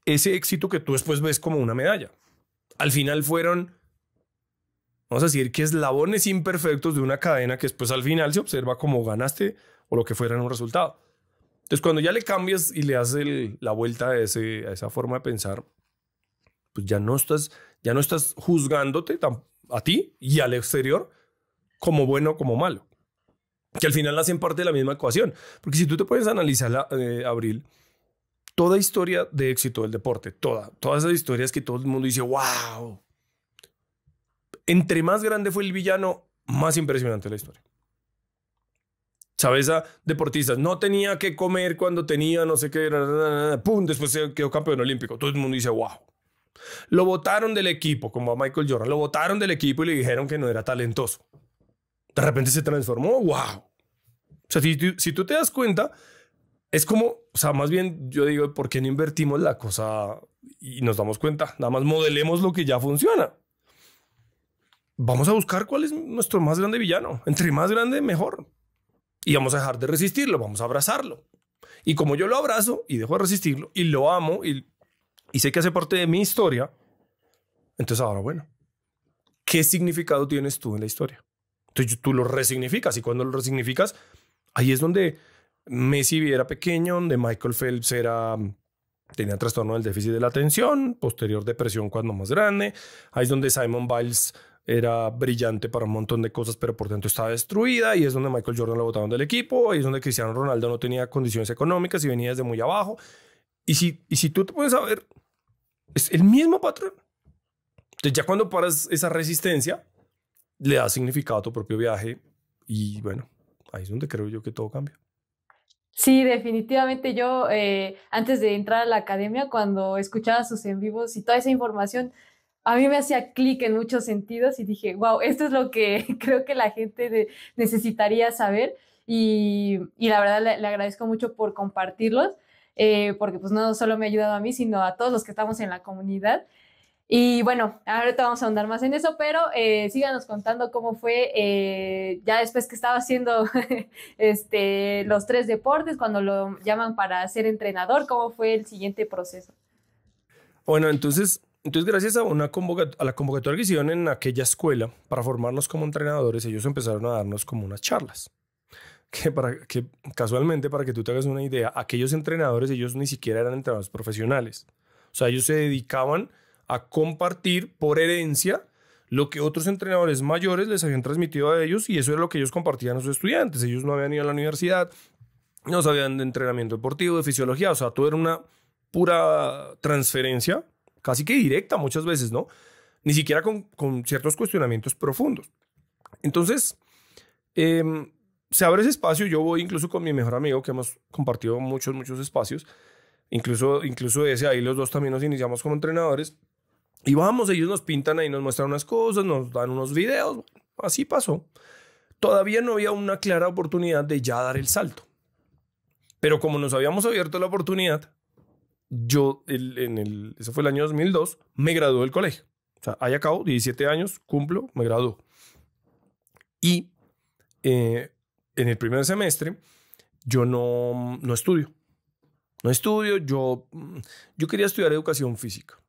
B: ese éxito que tú después ves como una medalla. Al final fueron, vamos a decir, que eslabones imperfectos de una cadena que después al final se observa como ganaste o lo que fuera en un resultado. Entonces, cuando ya le cambias y le haces la vuelta a esa forma de pensar, pues ya no estás juzgándote a ti y al exterior como bueno o como malo, que al final hacen parte de la misma ecuación. Porque si tú te puedes analizar, Abril, toda historia de éxito del deporte, todas esas historias que todo el mundo dice, wow, entre más grande fue el villano, más impresionante la historia. ¿Sabes? A deportistas, no tenía que comer cuando tenía no sé qué, pum, después se quedó campeón olímpico. Todo el mundo dice, wow. Lo botaron del equipo, como a Michael Jordan. Lo botaron del equipo y le dijeron que no era talentoso. De repente se transformó, wow. O sea, si tú te das cuenta, es como, o sea, más bien yo digo, ¿por qué no invertimos la cosa y nos damos cuenta? Nada más modelemos lo que ya funciona. vamos a buscar cuál es nuestro más grande villano. Entre más grande, mejor. Y vamos a dejar de resistirlo, vamos a abrazarlo. Y como yo lo abrazo y dejo de resistirlo y lo amo y sé que hace parte de mi historia, entonces ahora, bueno, ¿qué significado tienes tú en la historia? Entonces tú lo resignificas y cuando lo resignificas, ahí es donde Messi era pequeño, donde Michael Phelps tenía trastorno del déficit de la atención, posterior depresión cuando más grande. Ahí es donde Simone Biles era brillante para un montón de cosas, pero por dentro estaba destruida. Y es donde Michael Jordan lo botaron del equipo. Ahí es donde Cristiano Ronaldo no tenía condiciones económicas y venía desde muy abajo. Y si tú te puedes saber, es el mismo patrón. Entonces ya cuando paras esa resistencia, le das significado a tu propio viaje. Y bueno, ahí es donde creo yo que todo cambia.
A: Sí, definitivamente yo antes de entrar a la academia, cuando escuchaba sus en vivos y toda esa información, a mí me hacía clic en muchos sentidos y dije, wow, esto es lo que creo que la gente necesitaría saber y la verdad le agradezco mucho por compartirlos, porque pues no solo me ha ayudado a mí, sino a todos los que estamos en la comunidad. Y bueno, ahorita vamos a ahondar más en eso, pero síganos contando cómo fue ya después que estaba haciendo los 3 deportes, cuando lo llaman para ser entrenador, cómo fue el siguiente proceso.
B: Bueno, entonces gracias a a la convocatoria que hicieron en aquella escuela para formarnos como entrenadores, ellos empezaron a darnos como unas charlas. Que casualmente, para que tú te hagas una idea, aquellos entrenadores, ellos ni siquiera eran entrenadores profesionales. O sea, ellos se dedicaban a compartir por herencia lo que otros entrenadores mayores les habían transmitido a ellos y eso era lo que ellos compartían a sus estudiantes. Ellos no habían ido a la universidad, no sabían de entrenamiento deportivo, de fisiología, o sea, todo era una pura transferencia, casi que directa muchas veces, ¿no? Ni siquiera con ciertos cuestionamientos profundos. Entonces, se abre ese espacio. Yo voy incluso con mi mejor amigo, que hemos compartido muchos espacios. Incluso ese, ahí los dos también nos iniciamos como entrenadores. Y vamos, ellos nos pintan ahí, nos muestran unas cosas, nos dan unos videos. Así pasó. Todavía no había una clara oportunidad de ya dar el salto. Pero como nos habíamos abierto la oportunidad, eso fue el año 2002, me gradué del colegio. O sea, ahí acabo, 17 años, cumplo, me gradúo. Y en el primer semestre yo no estudio. No estudio, yo quería estudiar educación física.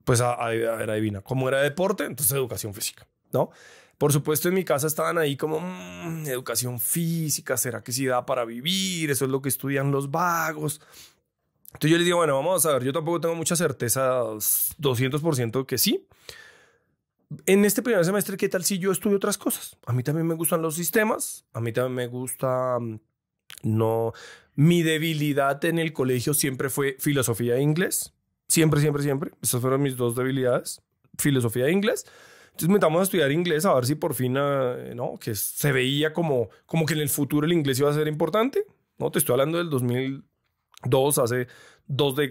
B: Pues a ver, adivina, como era deporte, entonces educación física, ¿no? Por supuesto, en mi casa estaban ahí como, educación física, ¿será que sí da para vivir? Eso es lo que estudian los vagos. Entonces yo les digo, bueno, vamos a ver, yo tampoco tengo mucha certeza, 200% que sí. En este primer semestre, ¿qué tal si yo estudio otras cosas? A mí también me gustan los sistemas, a mí también me gusta, no, mi debilidad en el colegio siempre fue filosofía e inglés. Siempre. Esas fueron mis dos debilidades, filosofía e inglés. Entonces metamos a estudiar inglés a ver si por fin, ¿no? Que se veía como que en el futuro el inglés iba a ser importante. No, te estoy hablando del 2002, hace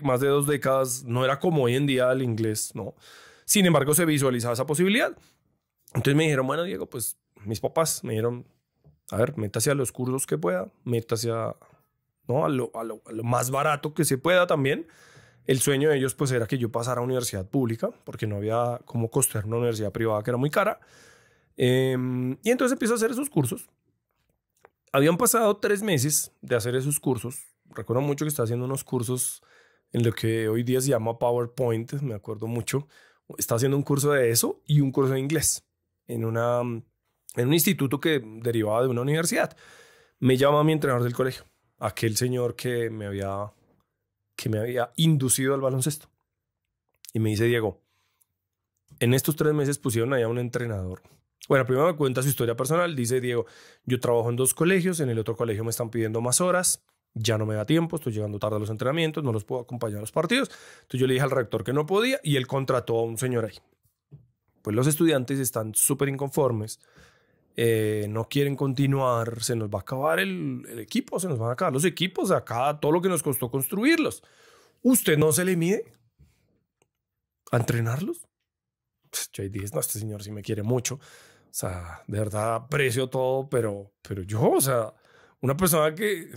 B: más de 2 décadas. No era como hoy en día el inglés, ¿no? Sin embargo, se visualizaba esa posibilidad. Entonces me dijeron, bueno, Diego, pues mis papás me dijeron, a ver, métase a los cursos que pueda, métase ¿no? a lo más barato que se pueda también. El sueño de ellos pues era que yo pasara a universidad pública, porque no había cómo costear una universidad privada que era muy cara. Y entonces empiezo a hacer esos cursos. Habían pasado 3 meses de hacer esos cursos. Recuerdo mucho que estaba haciendo unos cursos en lo que hoy día se llama PowerPoint, me acuerdo mucho. Estaba haciendo un curso de eso y un curso de inglés en un instituto que derivaba de una universidad. Me llama mi entrenador del colegio, aquel señor que me había inducido al baloncesto. Y me dice, Diego, en estos 3 meses pusieron allá un entrenador. Bueno, primero me cuenta su historia personal. Dice, Diego, yo trabajo en 2 colegios, en el otro colegio me están pidiendo más horas, ya no me da tiempo, estoy llegando tarde a los entrenamientos, no los puedo acompañar a los partidos. Entonces yo le dije al rector que no podía y él contrató a un señor ahí. Pues los estudiantes están súper inconformes, no quieren continuar, se nos va a acabar el equipo, se nos van a acabar los equipos, acá todo lo que nos costó construirlos. ¿Usted no se le mide a entrenarlos? Pues yo ahí dije, no, este señor sí me quiere mucho. O sea, de verdad aprecio todo, pero yo, o sea, una persona que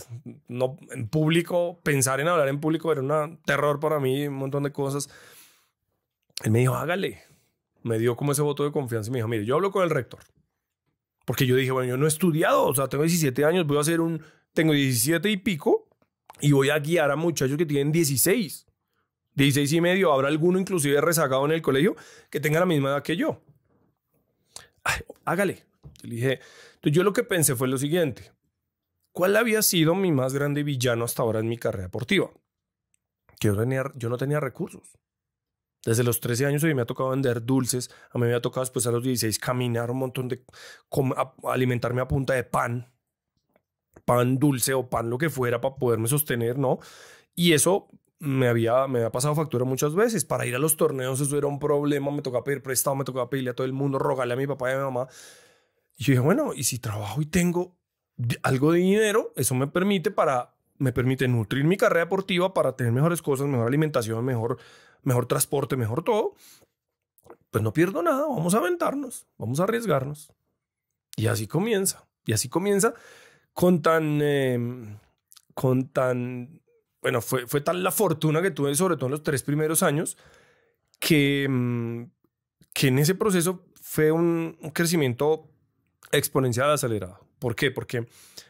B: no, en público, pensar en hablar en público era un terror para mí, un montón de cosas. Él me dijo, hágale. me dio como ese voto de confianza y me dijo, mire, yo hablo con el rector. Porque yo dije, bueno, yo no he estudiado, o sea, tengo 17 años, tengo 17 y pico y voy a guiar a muchachos que tienen 16 y medio. Habrá alguno inclusive rezagado en el colegio que tenga la misma edad que yo. Ay, hágale. Yo le dije, entonces yo lo que pensé fue lo siguiente. ¿Cuál había sido mi más grande villano hasta ahora en mi carrera deportiva? Que yo no tenía recursos. Desde los 13 años a mí me ha tocado vender dulces, a mí me ha tocado después a los 16 caminar un montón alimentarme a punta de pan dulce o pan lo que fuera para poderme sostener, ¿no? Y eso me había pasado factura muchas veces. Para ir a los torneos eso era un problema, me tocaba pedir prestado, me tocaba pedirle a todo el mundo, rogarle a mi papá y a mi mamá. Y yo dije, bueno, y si trabajo y tengo algo de dinero, eso me permite nutrir mi carrera deportiva para tener mejores cosas, mejor alimentación, mejor transporte, mejor todo. Pues no pierdo nada, vamos a aventarnos, vamos a arriesgarnos. Y así comienza. Bueno, fue tal la fortuna que tuve, sobre todo en los 3 primeros años, que en ese proceso fue un crecimiento exponencial acelerado. ¿Por qué? Porque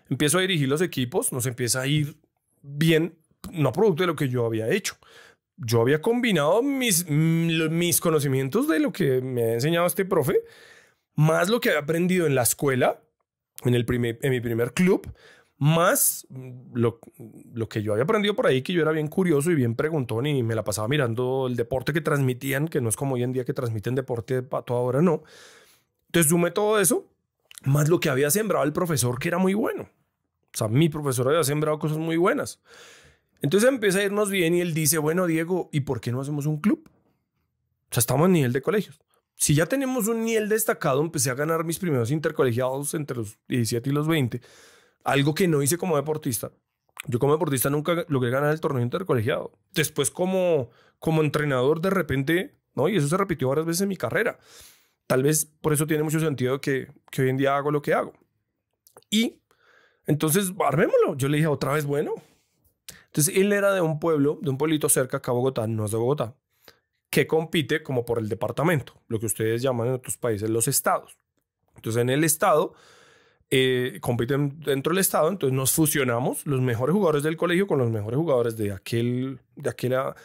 B: empiezo a dirigir los equipos, nos empieza a ir bien, no producto de lo que yo había hecho. Yo había combinado mis conocimientos de lo que me ha enseñado este profe, más lo que había aprendido en la escuela, en mi primer club, más lo que yo había aprendido por ahí, que yo era bien curioso y bien preguntón y me la pasaba mirando el deporte que transmitían, que no es como hoy en día que transmiten deporte para toda hora, no. Entonces sumé todo eso, más lo que había sembrado el profesor, que era muy bueno. O sea, mi profesor había sembrado cosas muy buenas. Entonces empieza a irnos bien y él dice, bueno, Diego, ¿y por qué no hacemos un club? O sea, estamos en nivel de colegios. Si ya tenemos un nivel destacado, empecé a ganar mis primeros intercolegiados entre los 17 y los 20. Algo que no hice como deportista. Yo como deportista nunca logré ganar el torneo intercolegiado. Después como entrenador de repente, ¿no? Y eso se repitió varias veces en mi carrera. Tal vez por eso tiene mucho sentido que hoy en día hago lo que hago. Y entonces, armémoslo. Yo le dije otra vez, bueno. Entonces él era de un pueblito cerca acá a Bogotá, no es de Bogotá, que compite como por el departamento, lo que ustedes llaman en otros países los estados. Entonces en el estado, compiten dentro del estado, entonces nos fusionamos los mejores jugadores del colegio con los mejores jugadores de aquella,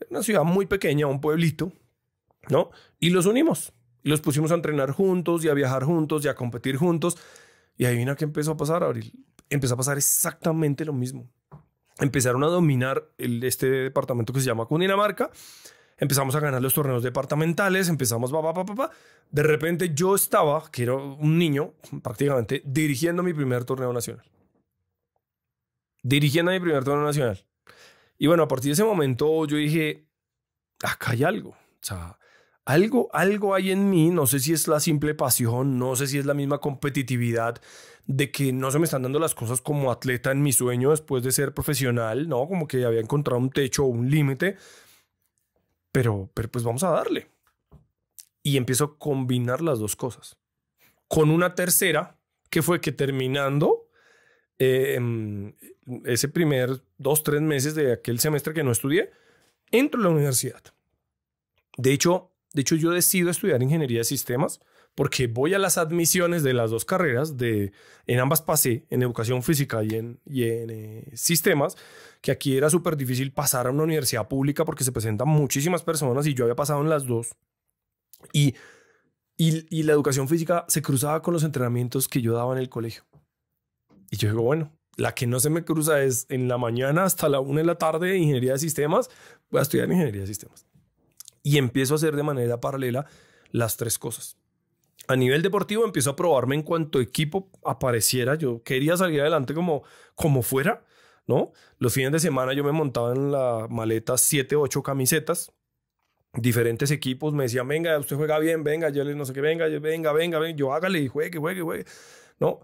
B: una ciudad muy pequeña, un pueblito, ¿no? Y los unimos, y los pusimos a entrenar juntos y a viajar juntos y a competir juntos. Y adivina qué empezó a pasar, Abril. Empezó a pasar exactamente lo mismo. Empezaron a dominar este departamento que se llama Cundinamarca. Empezamos a ganar los torneos departamentales, empezamos De repente yo estaba, que era un niño, prácticamente, dirigiendo mi primer torneo nacional. Y bueno, a partir de ese momento yo dije, acá hay algo. O sea, algo hay en mí, no sé si es la simple pasión, no sé si es la misma competitividad de que no se me están dando las cosas como atleta en mi sueño después de ser profesional, ¿no? Como que había encontrado un techo o un límite. Pero pues vamos a darle. Y empiezo a combinar las dos cosas. Con una tercera, que fue que terminando ese primer 2-3 meses de aquel semestre que no estudié, entro a la universidad. De hecho, yo decido estudiar ingeniería de sistemas porque voy a las admisiones de las dos carreras. En ambas pasé, en educación física y en sistemas, que aquí era súper difícil pasar a una universidad pública porque se presentan muchísimas personas y yo había pasado en las dos. Y la educación física se cruzaba con los entrenamientos que yo daba en el colegio. Y yo digo, bueno, la que no se me cruza es en la mañana hasta la 1 de la tarde ingeniería de sistemas. Voy a estudiar ingeniería de sistemas. Y empiezo a hacer de manera paralela las tres cosas. A nivel deportivo empiezo a probarme en cuanto equipo apareciera. Yo quería salir adelante como fuera, ¿no? Los fines de semana yo me montaba en la maleta 7-8 camisetas, diferentes equipos. Me decían, venga, usted juega bien, venga, yo no sé qué, venga, yo hágale y juegue, ¿no?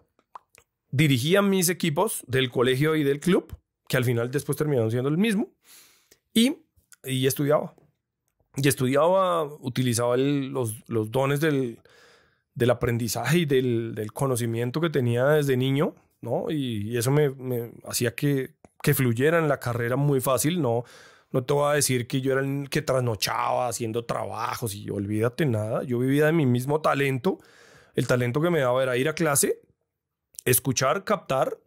B: Dirigía mis equipos del colegio y del club, que al final después terminaron siendo el mismo, y estudiaba. Y estudiaba, utilizaba los dones del aprendizaje y del conocimiento que tenía desde niño, ¿no? Y eso me hacía que fluyera en la carrera muy fácil, no No te voy a decir que yo era el que trasnochaba haciendo trabajos y olvídate nada. Yo vivía de mi mismo talento. El talento que me daba era ir a clase, escuchar, captar,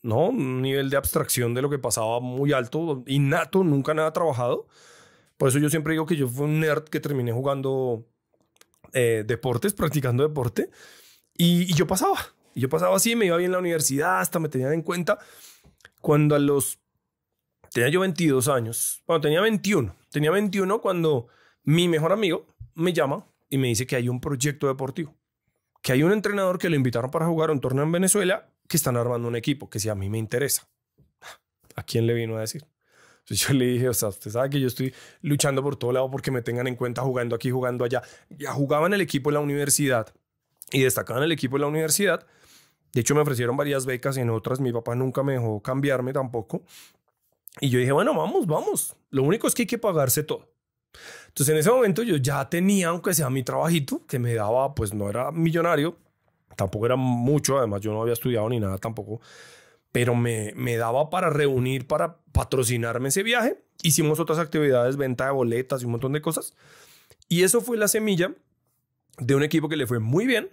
B: ¿no? Un nivel de abstracción de lo que pasaba muy alto, innato, nunca nada trabajado. Por eso yo siempre digo que yo fui un nerd que terminé jugando deportes, practicando deporte. Y yo pasaba. Y yo pasaba así, me iba bien en la universidad, hasta me tenían en cuenta. Cuando tenía yo 22 años, cuando tenía 21. Tenía 21 cuando mi mejor amigo me llama y me dice que hay un proyecto deportivo. Que hay un entrenador que lo invitaron para jugar un torneo en Venezuela, que están armando un equipo, que si a mí me interesa. ¿A quién le vino a decir? Entonces yo le dije, o sea, usted sabe que yo estoy luchando por todo lado porque me tengan en cuenta, jugando aquí, jugando allá. Ya jugaba en el equipo de la universidad y destacaba en el equipo de la universidad. De hecho, me ofrecieron varias becas y en otras mi papá nunca me dejó cambiarme tampoco. Y yo dije, bueno, vamos. Lo único es que hay que pagarse todo. Entonces, en ese momento yo ya tenía, aunque sea mi trabajito, que me daba, pues no era millonario, tampoco era mucho, además yo no había estudiado ni nada tampoco, pero me daba para reunir, para patrocinarme ese viaje. Hicimos otras actividades, venta de boletas y un montón de cosas. Y eso fue la semilla de un equipo que le fue muy bien.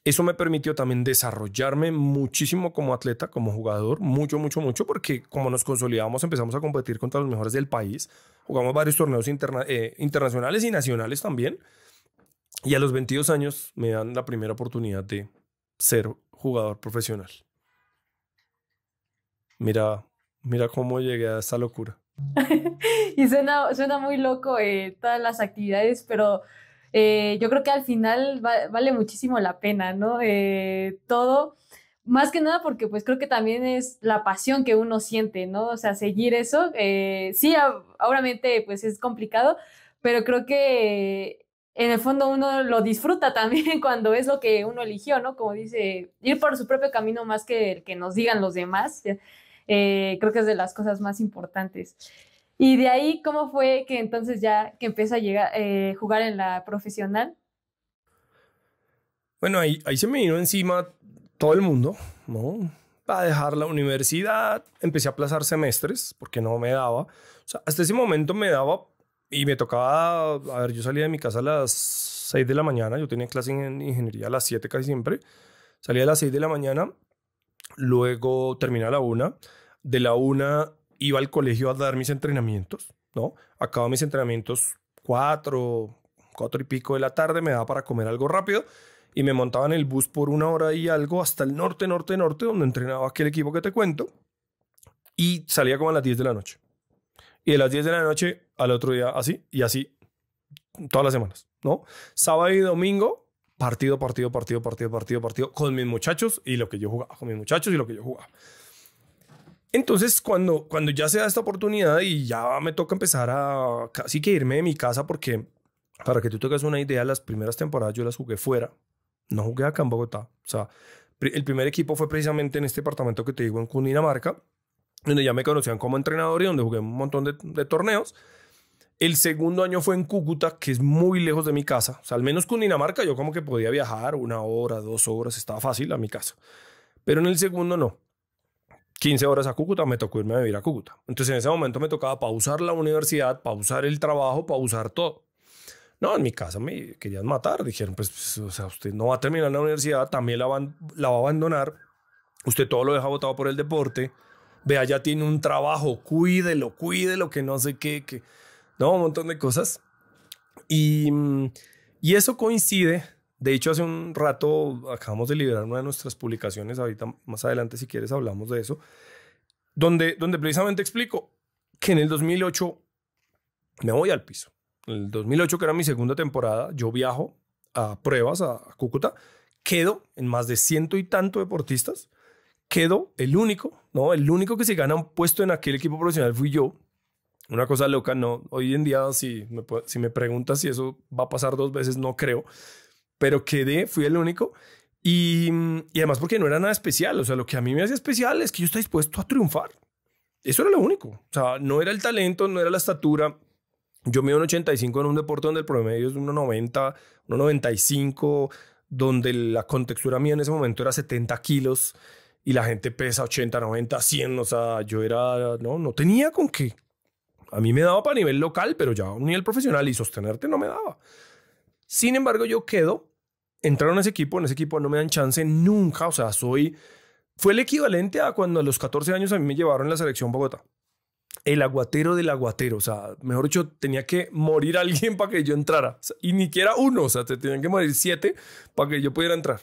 B: Eso me permitió también desarrollarme muchísimo como atleta, como jugador, mucho, porque como nos consolidamos empezamos a competir contra los mejores del país. Jugamos varios torneos internacionales y nacionales también. Y a los 22 años me dan la primera oportunidad de ser jugador profesional. Mira cómo llegué a esta locura.
A: Y suena muy loco todas las actividades, pero yo creo que al final vale muchísimo la pena, ¿no? Todo, más que nada porque pues creo que también es la pasión que uno siente, ¿no? O sea, seguir eso, sí, obviamente pues es complicado, pero creo que en el fondo uno lo disfruta también cuando es lo que uno eligió, ¿no? Como dice, ir por su propio camino más que el que nos digan los demás, creo que es de las cosas más importantes. Y de ahí, ¿cómo fue que entonces ya que empezó a llegar jugar en la profesional?
B: Bueno, ahí se me vino encima todo el mundo, ¿no? Para dejar la universidad, empecé a aplazar semestres porque no me daba. O sea, hasta ese momento me daba y me tocaba, a ver, yo salía de mi casa a las 6 de la mañana, yo tenía clase en ingeniería a las 7 casi siempre. Salía a las 6 de la mañana, luego terminaba a la 1. De la 1 iba al colegio a dar mis entrenamientos, ¿no? Acababa mis entrenamientos 4 y pico de la tarde, me daba para comer algo rápido y me montaba en el bus por 1 hora y algo hasta el norte, donde entrenaba aquel equipo que te cuento, y salía como a las 10 de la noche. Y de las 10 de la noche al otro día así y así todas las semanas, ¿no? Sábado y domingo, partido con mis muchachos y lo que yo jugaba, Entonces, cuando ya se da esta oportunidad y ya me toca empezar a casi que irme de mi casa, porque para que tú te hagas una idea, las primeras temporadas yo las jugué fuera, no jugué acá en Bogotá. O sea, el primer equipo fue precisamente en este departamento que te digo, en Cundinamarca, donde ya me conocían como entrenador y donde jugué un montón de torneos. El segundo año fue en Cúcuta, que es muy lejos de mi casa. O sea, al menos Cundinamarca yo como que podía viajar 1 hora, 2 horas, estaba fácil a mi casa. Pero en el segundo no. 15 horas a Cúcuta, me tocó irme a vivir a Cúcuta. Entonces en ese momento me tocaba pausar la universidad, pausar el trabajo, pausar todo. No, en mi casa me querían matar. Dijeron, pues, o sea, usted no va a terminar la universidad, también la va a abandonar. Usted todo lo deja botado por el deporte. Vea, ya tiene un trabajo, cuídelo, que no sé qué, que... No, un montón de cosas. Y eso coincide. De hecho, hace un rato acabamos de liberar una de nuestras publicaciones. Ahorita, más adelante, si quieres, hablamos de eso. Donde precisamente explico que en el 2008 me voy al piso. En el 2008, que era mi segunda temporada, yo viajo a pruebas a Cúcuta. Quedo en más de 100 y tanto deportistas. Quedo el único que se gana un puesto en aquel equipo profesional fui yo. Una cosa loca, no. Hoy en día, si me preguntas si eso va a pasar 2 veces, no creo. Pero fui el único. Y además porque no era nada especial. O sea, lo que a mí me hacía especial es que yo estaba dispuesto a triunfar. Eso era lo único. O sea, no era el talento, no era la estatura. Yo mido 1,85 en un deporte donde el promedio es 1,90, 1,95, donde la contextura mía en ese momento era 70 kilos y la gente pesa 80, 90, 100. O sea, yo no tenía con qué. A mí me daba para nivel local, pero ya a un nivel profesional y sostenerte no me daba. Sin embargo, yo quedo, entraron en ese equipo no me dan chance nunca, o sea, fue el equivalente a cuando a los 14 años a mí me llevaron a la selección Bogotá. El aguatero del aguatero, o sea, mejor dicho, tenía que morir alguien para que yo entrara. O sea, y ni siquiera uno, o sea, te tenían que morir 7 para que yo pudiera entrar.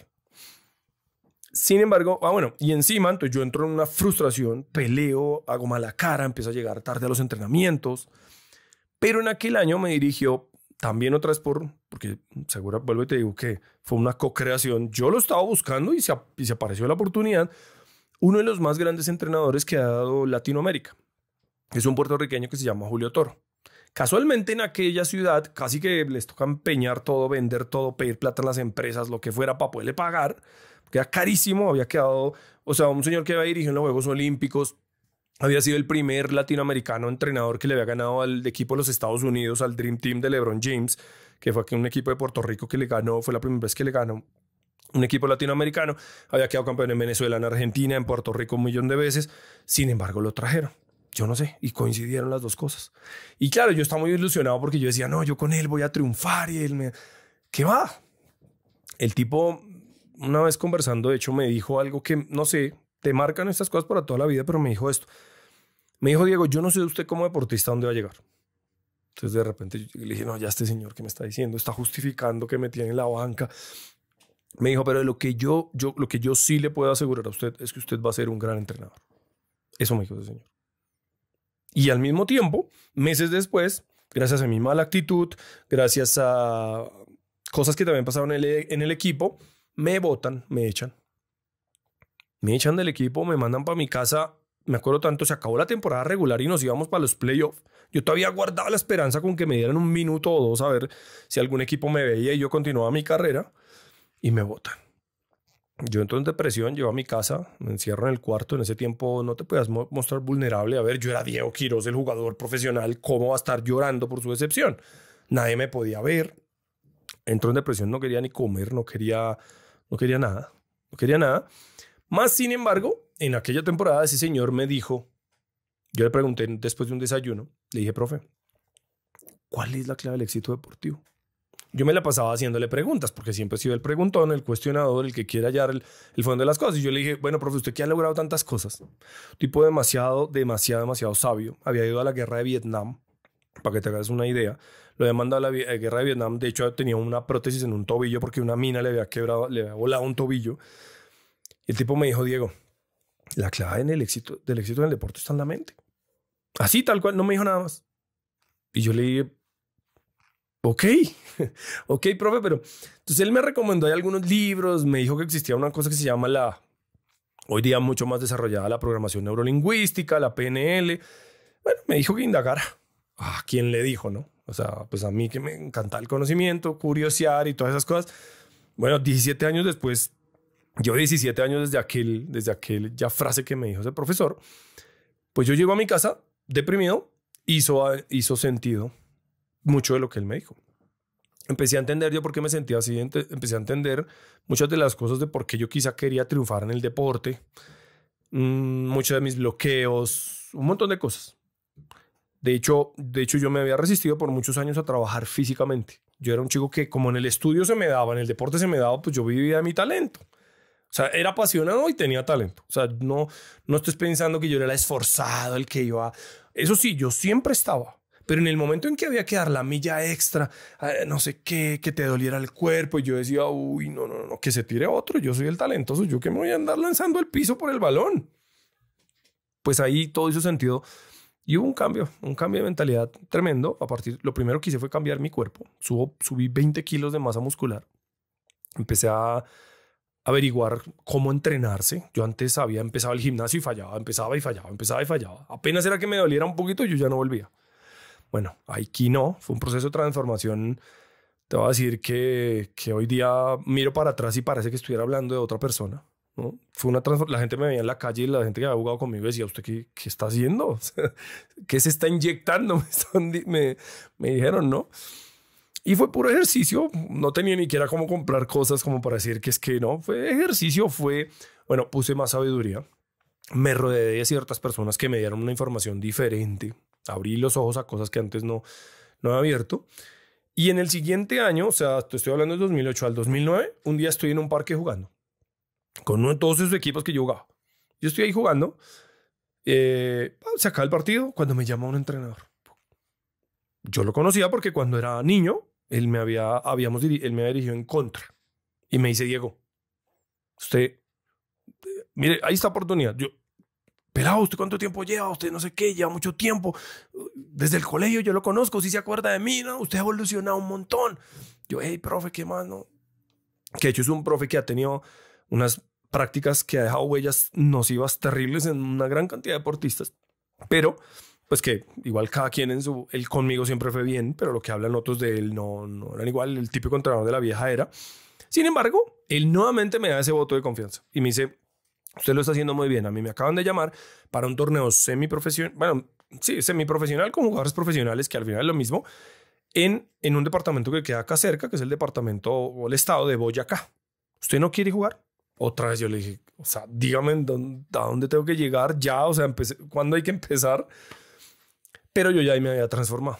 B: Sin embargo, bueno, y encima, entonces yo entro en una frustración, peleo, hago mala cara, empiezo a llegar tarde a los entrenamientos. Pero en aquel año me dirigió también otra vez porque seguro vuelvo y te digo que fue una co-creación. Yo lo estaba buscando y se apareció la oportunidad. Uno de los más grandes entrenadores que ha dado Latinoamérica. Es un puertorriqueño que se llama Julio Toro. Casualmente en aquella ciudad casi que les toca empeñar todo, vender todo, pedir plata a las empresas, lo que fuera para poderle pagar. Porque era carísimo, había quedado, o sea, un señor que había dirigido en los Juegos Olímpicos, había sido el primer latinoamericano entrenador que le había ganado al equipo de los Estados Unidos, al Dream Team de LeBron James, que fue aquí un equipo de Puerto Rico que le ganó, fue la primera vez que le ganó un equipo latinoamericano. Había quedado campeón en Venezuela, en Argentina, en Puerto Rico un millón de veces. Sin embargo, lo trajeron. Yo no sé, y coincidieron las dos cosas. Y claro, yo estaba muy ilusionado porque yo decía, no, yo con él voy a triunfar y él me... ¿Qué va? El tipo, una vez conversando, de hecho, me dijo algo que, no sé, te marcan estas cosas para toda la vida, pero me dijo esto. Me dijo, Diego, yo no sé de usted como deportista dónde va a llegar. Entonces de repente yo le dije, no, ya este señor que me está diciendo, está justificando que me tiene en la banca. Me dijo, pero lo que yo sí le puedo asegurar a usted es que usted va a ser un gran entrenador. Eso me dijo ese señor. Y al mismo tiempo, meses después, gracias a mi mala actitud, gracias a cosas que también pasaron en el equipo, me botan, me echan. Me echan del equipo, me mandan para mi casa. Me acuerdo tanto, se acabó la temporada regular y nos íbamos para los playoffs. Yo todavía guardaba la esperanza con que me dieran 1 minuto o 2 a ver si algún equipo me veía y yo continuaba mi carrera. Y me botan. Yo entro en depresión, llego a mi casa, me encierro en el cuarto. En ese tiempo no te podías mostrar vulnerable. A ver, yo era Diego Quiroz, el jugador profesional. ¿Cómo va a estar llorando por su decepción? Nadie me podía ver. Entro en depresión, no quería ni comer, no quería nada. No quería nada. Más sin embargo, en aquella temporada ese señor me dijo, yo le pregunté después de un desayuno, le dije, profe, ¿cuál es la clave del éxito deportivo? Yo me la pasaba haciéndole preguntas, porque siempre he sido el preguntón, el cuestionador, el que quiere hallar el fondo de las cosas. Y yo le dije, bueno, profe, usted que ha logrado tantas cosas, un tipo demasiado sabio, había ido a la guerra de Vietnam, para que te hagas una idea. Lo había mandado a la guerra de Vietnam, de hecho tenía una prótesis en un tobillo porque una mina le había quebrado, le había volado un tobillo. Y el tipo me dijo, Diego, la clave del éxito en el deporte está en la mente. Así, tal cual, no me dijo nada más. Y yo le dije, ok, profe, pero... Entonces él me recomendó algunos libros, me dijo que existía una cosa que se llama hoy día mucho más desarrollada, la programación neurolingüística, la PNL. Bueno, me dijo que indagara. ¿A quién le dijo, no? O sea, pues a mí que me encanta el conocimiento, curiosear y todas esas cosas. Bueno, 17 años después, llevo 17 años desde aquel ya frase que me dijo ese profesor, pues yo llego a mi casa deprimido, hizo sentido mucho de lo que él me dijo. Empecé a entender yo por qué me sentía así, empecé a entender muchas de las cosas de por qué yo quizá quería triunfar en el deporte, muchos de mis bloqueos, un montón de cosas. De hecho, yo me había resistido por muchos años a trabajar físicamente. Yo era un chico que como en el estudio se me daba, en el deporte se me daba, pues yo vivía de mi talento. O sea, era apasionado y tenía talento. O sea, no estés pensando que yo era el esforzado, el que iba... Eso sí, yo siempre estaba. Pero en el momento en que había que dar la milla extra, no sé qué, que te doliera el cuerpo, y yo decía, uy, no, que se tire otro. Yo soy el talentoso, yo que me voy a andar lanzando el piso por el balón. Pues ahí todo hizo sentido. Y hubo un cambio de mentalidad tremendo. Lo primero que hice fue cambiar mi cuerpo. Subí 20 kilos de masa muscular. Empecé a averiguar cómo entrenarse. Yo antes había empezado el gimnasio y fallaba, empezaba y fallaba. Apenas era que me doliera un poquito, yo ya no volvía. Bueno, aquí no. Fue un proceso de transformación. Te voy a decir que hoy día miro para atrás y parece que estuviera hablando de otra persona, ¿no? La gente me veía en la calle y la gente que había jugado conmigo decía, ¿usted qué está haciendo? O sea, ¿qué se está inyectando? Me dijeron, ¿no? Y fue puro ejercicio. No tenía ni siquiera cómo comprar cosas como para decir que es que no. Fue ejercicio, bueno, puse más sabiduría. Me rodeé de ciertas personas que me dieron una información diferente. Abrí los ojos a cosas que antes no había abierto. Y en el siguiente año, o sea, te estoy hablando del 2008 al 2009, un día estoy en un parque jugando con uno de todos esos equipos que yo jugaba. Yo estoy ahí jugando, se acaba el partido cuando me llama un entrenador. Yo lo conocía porque cuando era niño, él me había dirigido en contra. Y me dice, Diego, usted, mire, ahí está oportunidad. Yo, pelado, ¿usted cuánto tiempo lleva? Usted no sé qué, lleva mucho tiempo. Desde el colegio yo lo conozco, si se acuerda de mí, ¿no? Usted ha evolucionado un montón. Yo, hey, profe, ¿qué más, no? Que de hecho es un profe que ha tenido unas prácticas que ha dejado huellas nocivas terribles en una gran cantidad de deportistas. Pero, pues que igual cada quien él conmigo siempre fue bien, pero lo que hablan otros de él no eran igual, el típico entrenador de la vieja era. Sin embargo, él nuevamente me da ese voto de confianza y me dice, usted lo está haciendo muy bien. A mí me acaban de llamar para un torneo semiprofesional, bueno, sí, semiprofesional con jugadores profesionales, que al final es lo mismo, en un departamento que queda acá cerca, que es el departamento o el estado de Boyacá. ¿Usted no quiere jugar? Otra vez yo le dije, o sea, dígame a dónde tengo que llegar ya, o sea, ¿cuándo hay que empezar? Pero yo ya ahí me había transformado.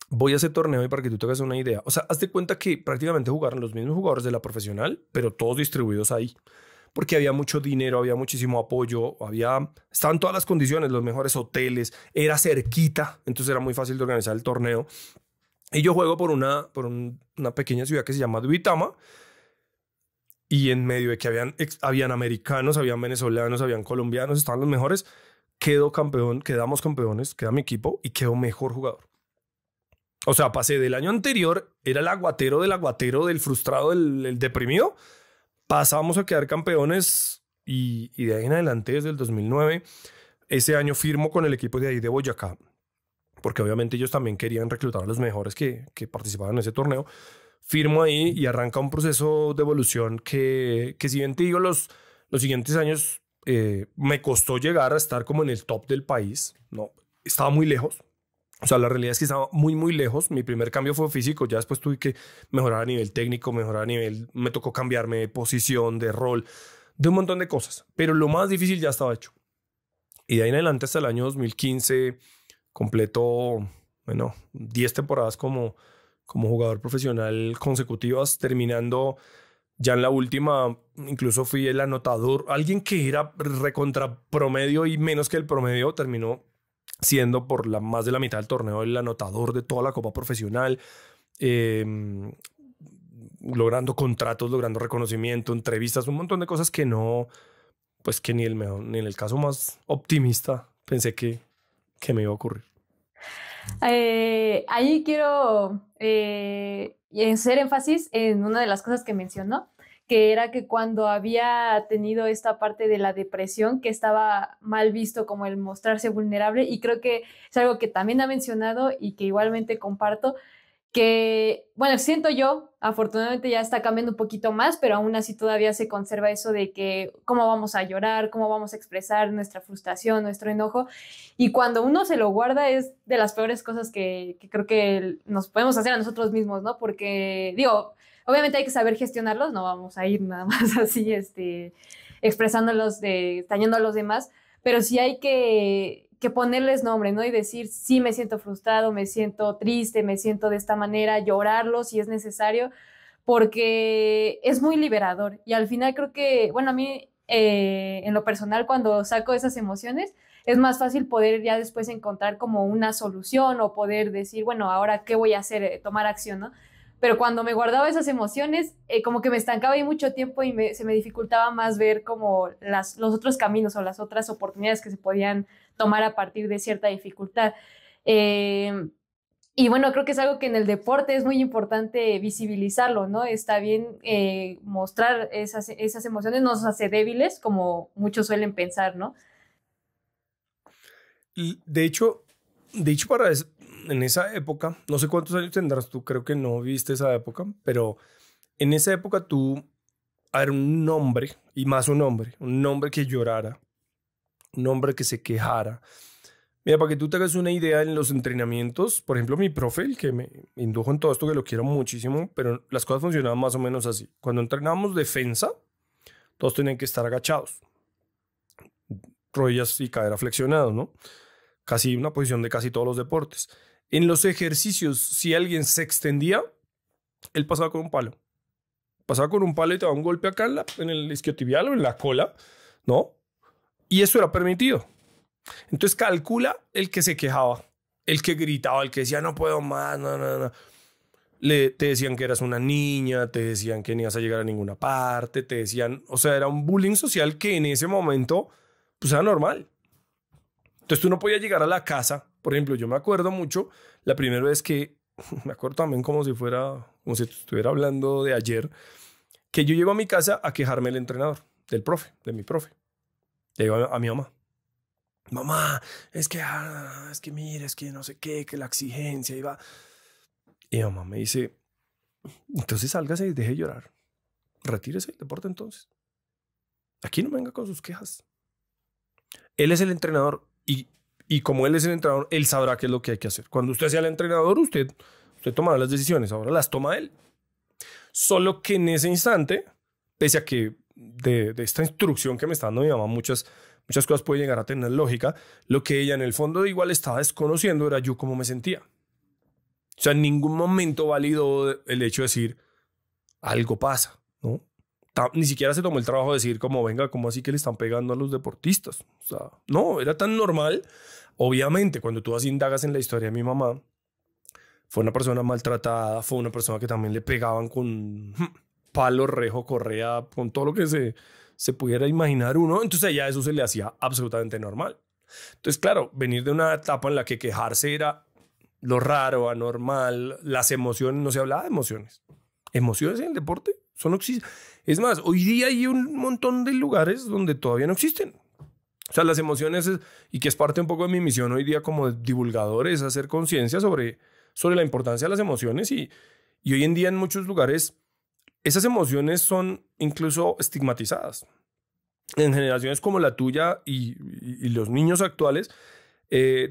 B: Voy a ese torneo y para que tú te hagas una idea, o sea, hazte cuenta que prácticamente jugaron los mismos jugadores de la profesional, pero todos distribuidos ahí. Porque había mucho dinero, había muchísimo apoyo, estaban todas las condiciones, los mejores hoteles, era cerquita, entonces era muy fácil de organizar el torneo. Y yo juego por una pequeña ciudad que se llama Duitama, y en medio de que habían americanos, habían venezolanos, habían colombianos, estaban los mejores, quedamos campeones, queda mi equipo y quedó mejor jugador. O sea, pasé del año anterior, era el aguatero, del frustrado, el deprimido. Pasamos a quedar campeones y de ahí en adelante, desde el 2009, ese año firmo con el equipo de ahí de Boyacá, porque obviamente ellos también querían reclutar a los mejores que participaban en ese torneo. Firmo ahí y arranca un proceso de evolución que si bien te digo, los siguientes años me costó llegar a estar como en el top del país. No, estaba muy lejos. O sea, la realidad es que estaba muy, muy lejos. Mi primer cambio fue físico. Ya después tuve que mejorar a nivel técnico, me tocó cambiarme de posición, de rol, de un montón de cosas. Pero lo más difícil ya estaba hecho. Y de ahí en adelante hasta el año 2015 completo, 10 temporadas como jugador profesional consecutivas, terminando ya en la última, incluso fui el anotador. Alguien que era recontra promedio y menos que el promedio terminó siendo por más de la mitad del torneo el anotador de toda la Copa Profesional, logrando contratos, logrando reconocimiento, entrevistas, un montón de cosas que que ni en el caso más optimista pensé que me iba a ocurrir.
A: Ahí quiero hacer énfasis en una de las cosas que mencionó, que era que cuando había tenido esta parte de la depresión, que estaba mal visto como el mostrarse vulnerable, y creo que es algo que también ha mencionado y que igualmente comparto, que, bueno, siento yo, afortunadamente ya está cambiando un poquito más, pero aún así todavía se conserva eso de que cómo vamos a llorar, cómo vamos a expresar nuestra frustración, nuestro enojo, y cuando uno se lo guarda es de las peores cosas que creo que nos podemos hacer a nosotros mismos, ¿no? Porque, digo, obviamente hay que saber gestionarlos, no vamos a ir nada más así, expresándolos, dañando a los demás, pero sí hay que ponerles nombre, ¿no? Y decir, sí, me siento frustrado, me siento triste, me siento de esta manera, llorarlo si es necesario, porque es muy liberador. Y al final creo que, bueno, a mí, en lo personal, cuando saco esas emociones, es más fácil poder ya después encontrar como una solución o poder decir, bueno, ahora, ¿qué voy a hacer? Tomar acción, ¿no? Pero cuando me guardaba esas emociones, como que me estancaba ahí mucho tiempo y se me dificultaba más ver como los otros caminos o las otras oportunidades que se podían tomar a partir de cierta dificultad. Y bueno, creo que es algo que en el deporte es muy importante visibilizarlo, ¿no? Está bien mostrar esas emociones, no nos hace débiles, como muchos suelen pensar, ¿no?
B: De hecho, en esa época, no sé cuántos años tendrás tú, creo que no viste esa época, pero en esa época era un hombre, y más un hombre que llorara, un hombre que se quejara. Mira, para que tú te hagas una idea en los entrenamientos, por ejemplo, mi profe, el que me indujo en todo esto, que lo quiero muchísimo, pero las cosas funcionaban más o menos así. Cuando entrenábamos defensa, todos tenían que estar agachados, rodillas y cadera flexionados, ¿no? casi una posición de casi todos los deportes. En los ejercicios, si alguien se extendía, él pasaba con un palo. Pasaba con un palo y te daba un golpe acá en el isquiotibial o en la cola, ¿no? Y eso era permitido. Entonces calcula el que se quejaba, el que gritaba, el que decía no puedo más, no. Te decían que eras una niña, te decían que no ibas a llegar a ninguna parte, te decían, o sea, era un bullying social que en ese momento pues era normal. Entonces tú no podías llegar a la casa. Por ejemplo, yo me acuerdo mucho la primera vez que, me acuerdo también como si estuviera hablando de ayer, que yo llego a mi casa a quejarme del entrenador, de mi profe. Le digo a mi mamá, mamá, es que mire, es que no sé qué, que la exigencia iba. Y mi mamá me dice, entonces sálgase y deje de llorar. Retírese del deporte entonces. Aquí no venga con sus quejas. Él es el entrenador y como él es el entrenador, él sabrá qué es lo que hay que hacer. Cuando usted sea el entrenador, usted tomará las decisiones. Ahora las toma él. Solo que en ese instante, pese a que de esta instrucción que me está dando mi mamá, muchas cosas pueden llegar a tener lógica, lo que ella en el fondo igual estaba desconociendo era yo cómo me sentía. O sea, en ningún momento validó el hecho de decir algo pasa, ¿no? Ni siquiera se tomó el trabajo de decir como venga, ¿cómo así que le están pegando a los deportistas? O sea, no, era tan normal. Obviamente, cuando tú así indagas en la historia de mi mamá, fue una persona maltratada, fue una persona que también le pegaban con palo, rejo, correa, con todo lo que se pudiera imaginar uno. Entonces ya eso se le hacía absolutamente normal. Entonces, claro, venir de una etapa en la que quejarse era lo raro, anormal, las emociones, no se hablaba de emociones. Emociones en el deporte, eso no existe. Es más, hoy día hay un montón de lugares donde todavía no existen. O sea, las emociones, y que es parte un poco de mi misión hoy día como divulgador, es hacer conciencia sobre la importancia de las emociones y hoy en día en muchos lugares esas emociones son incluso estigmatizadas. En generaciones como la tuya y los niños actuales,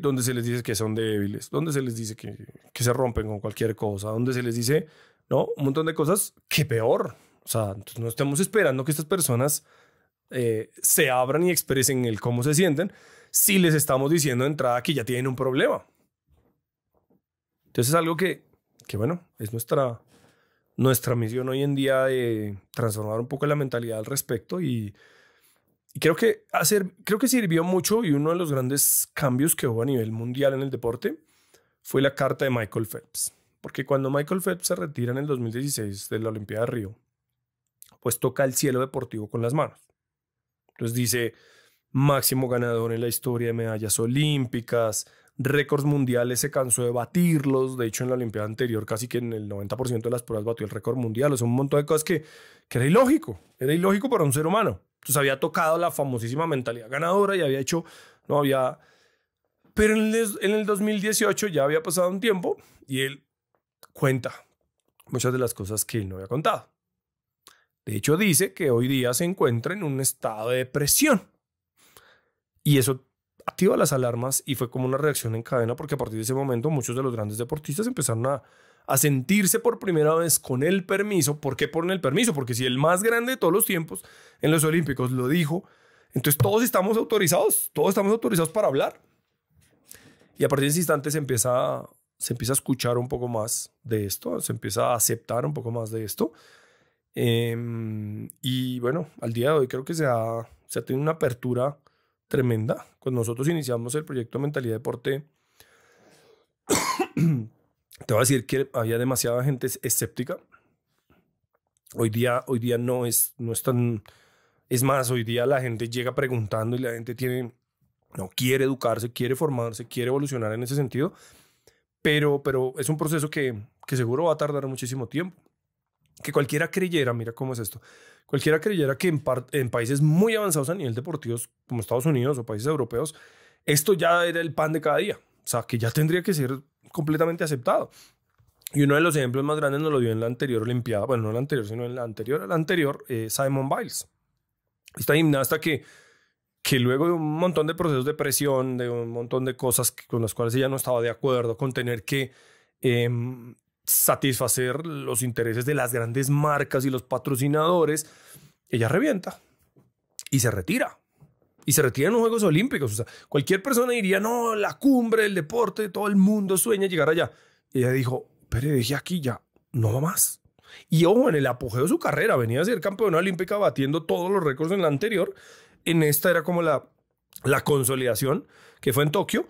B: donde se les dice que son débiles, donde se les dice que se rompen con cualquier cosa, donde se les dice, ¿no? Un montón de cosas que peor. O sea, entonces no estamos esperando que estas personas se abran y expresen el cómo se sienten si les estamos diciendo de entrada que ya tienen un problema. Entonces es algo que bueno, es nuestra misión hoy en día de transformar un poco la mentalidad al respecto y creo que sirvió mucho y uno de los grandes cambios que hubo a nivel mundial en el deporte fue la carta de Michael Phelps. Porque cuando Michael Phelps se retira en el 2016 de la Olimpiada de Río, pues toca el cielo deportivo con las manos. Entonces dice, máximo ganador en la historia de medallas olímpicas, récords mundiales se cansó de batirlos. De hecho, en la Olimpiada anterior casi que en el 90% de las pruebas batió el récord mundial. O sea, un montón de cosas que era ilógico. Era ilógico para un ser humano. Entonces había tocado la famosísima mentalidad ganadora y había hecho, no había... Pero en el 2018 ya había pasado un tiempo y él cuenta muchas de las cosas que él no había contado. De hecho, dice que hoy día se encuentra en un estado de depresión. Y eso activa las alarmas y fue como una reacción en cadena porque a partir de ese momento muchos de los grandes deportistas empezaron a sentirse por primera vez con el permiso. ¿Por qué ponen el permiso? Porque si el más grande de todos los tiempos en los Olímpicos lo dijo, entonces todos estamos autorizados para hablar. Y a partir de ese instante se empieza a escuchar un poco más de esto, se empieza a aceptar un poco más de esto. Y bueno, al día de hoy creo que se ha tenido una apertura tremenda. Cuando nosotros iniciamos el proyecto Mentalidad Deporte, te voy a decir que había demasiada gente escéptica. Hoy día no es tan... Es más, hoy día la gente llega preguntando y la gente quiere educarse, quiere formarse, quiere evolucionar en ese sentido. Pero es un proceso que seguro va a tardar muchísimo tiempo. Que cualquiera creyera, mira cómo es esto, cualquiera creyera que en países muy avanzados a nivel deportivo, como Estados Unidos o países europeos, esto ya era el pan de cada día. O sea, que ya tendría que ser completamente aceptado. Y uno de los ejemplos más grandes nos lo dio en la anterior Olimpiada, bueno, no en la anterior, sino en la anterior, Simone Biles. Esta gimnasta que luego de un montón de procesos de presión, de un montón de cosas con las cuales ella no estaba de acuerdo, con tener que satisfacer los intereses de las grandes marcas y los patrocinadores, ella revienta y se retira. y se retira en los Juegos Olímpicos. O sea, cualquier persona diría, no, la cumbre del deporte, todo el mundo sueña llegar allá. Y ella dijo, pero dejé aquí ya, no va más. Y ojo, en el apogeo de su carrera, venía a ser campeona olímpica batiendo todos los récords en la anterior. En esta era como la consolidación, que fue en Tokio.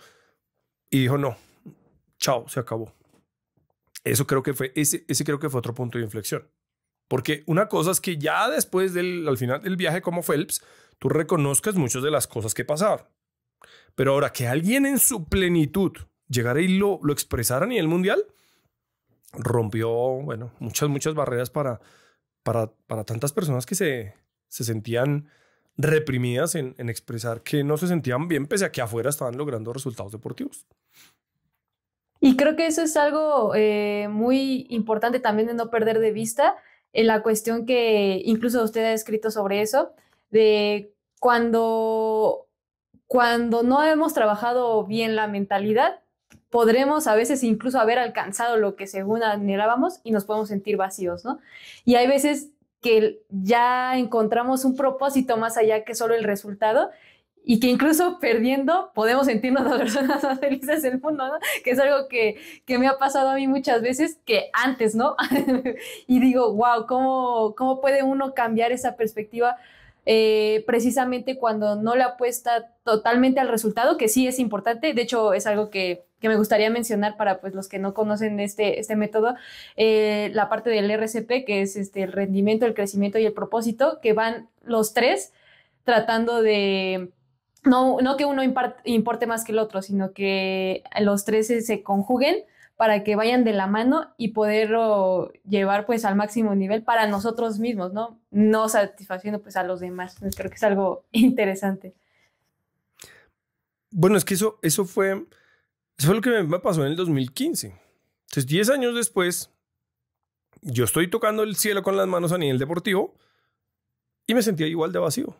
B: Y dijo, no, chao, se acabó. Eso creo que fue, ese creo que fue otro punto de inflexión. Porque una cosa es que ya después al final del viaje como Phelps, tú reconozcas muchas de las cosas que pasaron. Pero ahora que alguien en su plenitud llegara y lo expresara a nivel mundial, rompió, bueno, muchas barreras para tantas personas que se sentían reprimidas en expresar que no se sentían bien pese a que afuera estaban logrando resultados deportivos.
A: Y creo que eso es algo muy importante también de no perder de vista, en la cuestión que incluso usted ha escrito sobre eso, de cuando no hemos trabajado bien la mentalidad, podremos a veces incluso haber alcanzado lo que según anhelábamos y nos podemos sentir vacíos, ¿no? Y hay veces que ya encontramos un propósito más allá que solo el resultado y que incluso perdiendo podemos sentirnos las personas más felices del mundo, ¿no? Que es algo que me ha pasado a mí muchas veces, que antes, ¿no? Y digo, wow, ¿cómo puede uno cambiar esa perspectiva? Precisamente cuando no le apuesta totalmente al resultado, que sí es importante. De hecho, es algo que me gustaría mencionar para pues, los que no conocen este método, la parte del RCP, que es el rendimiento, el crecimiento y el propósito, que van los tres tratando de... No que uno importe más que el otro, sino que los tres se conjuguen para que vayan de la mano y poderlo llevar pues al máximo nivel para nosotros mismos, ¿no? No satisfaciendo pues a los demás. Creo que es algo interesante.
B: Bueno, es que eso fue lo que me pasó en el 2015. Entonces, 10 años después, yo estoy tocando el cielo con las manos a nivel deportivo y me sentía igual de vacío.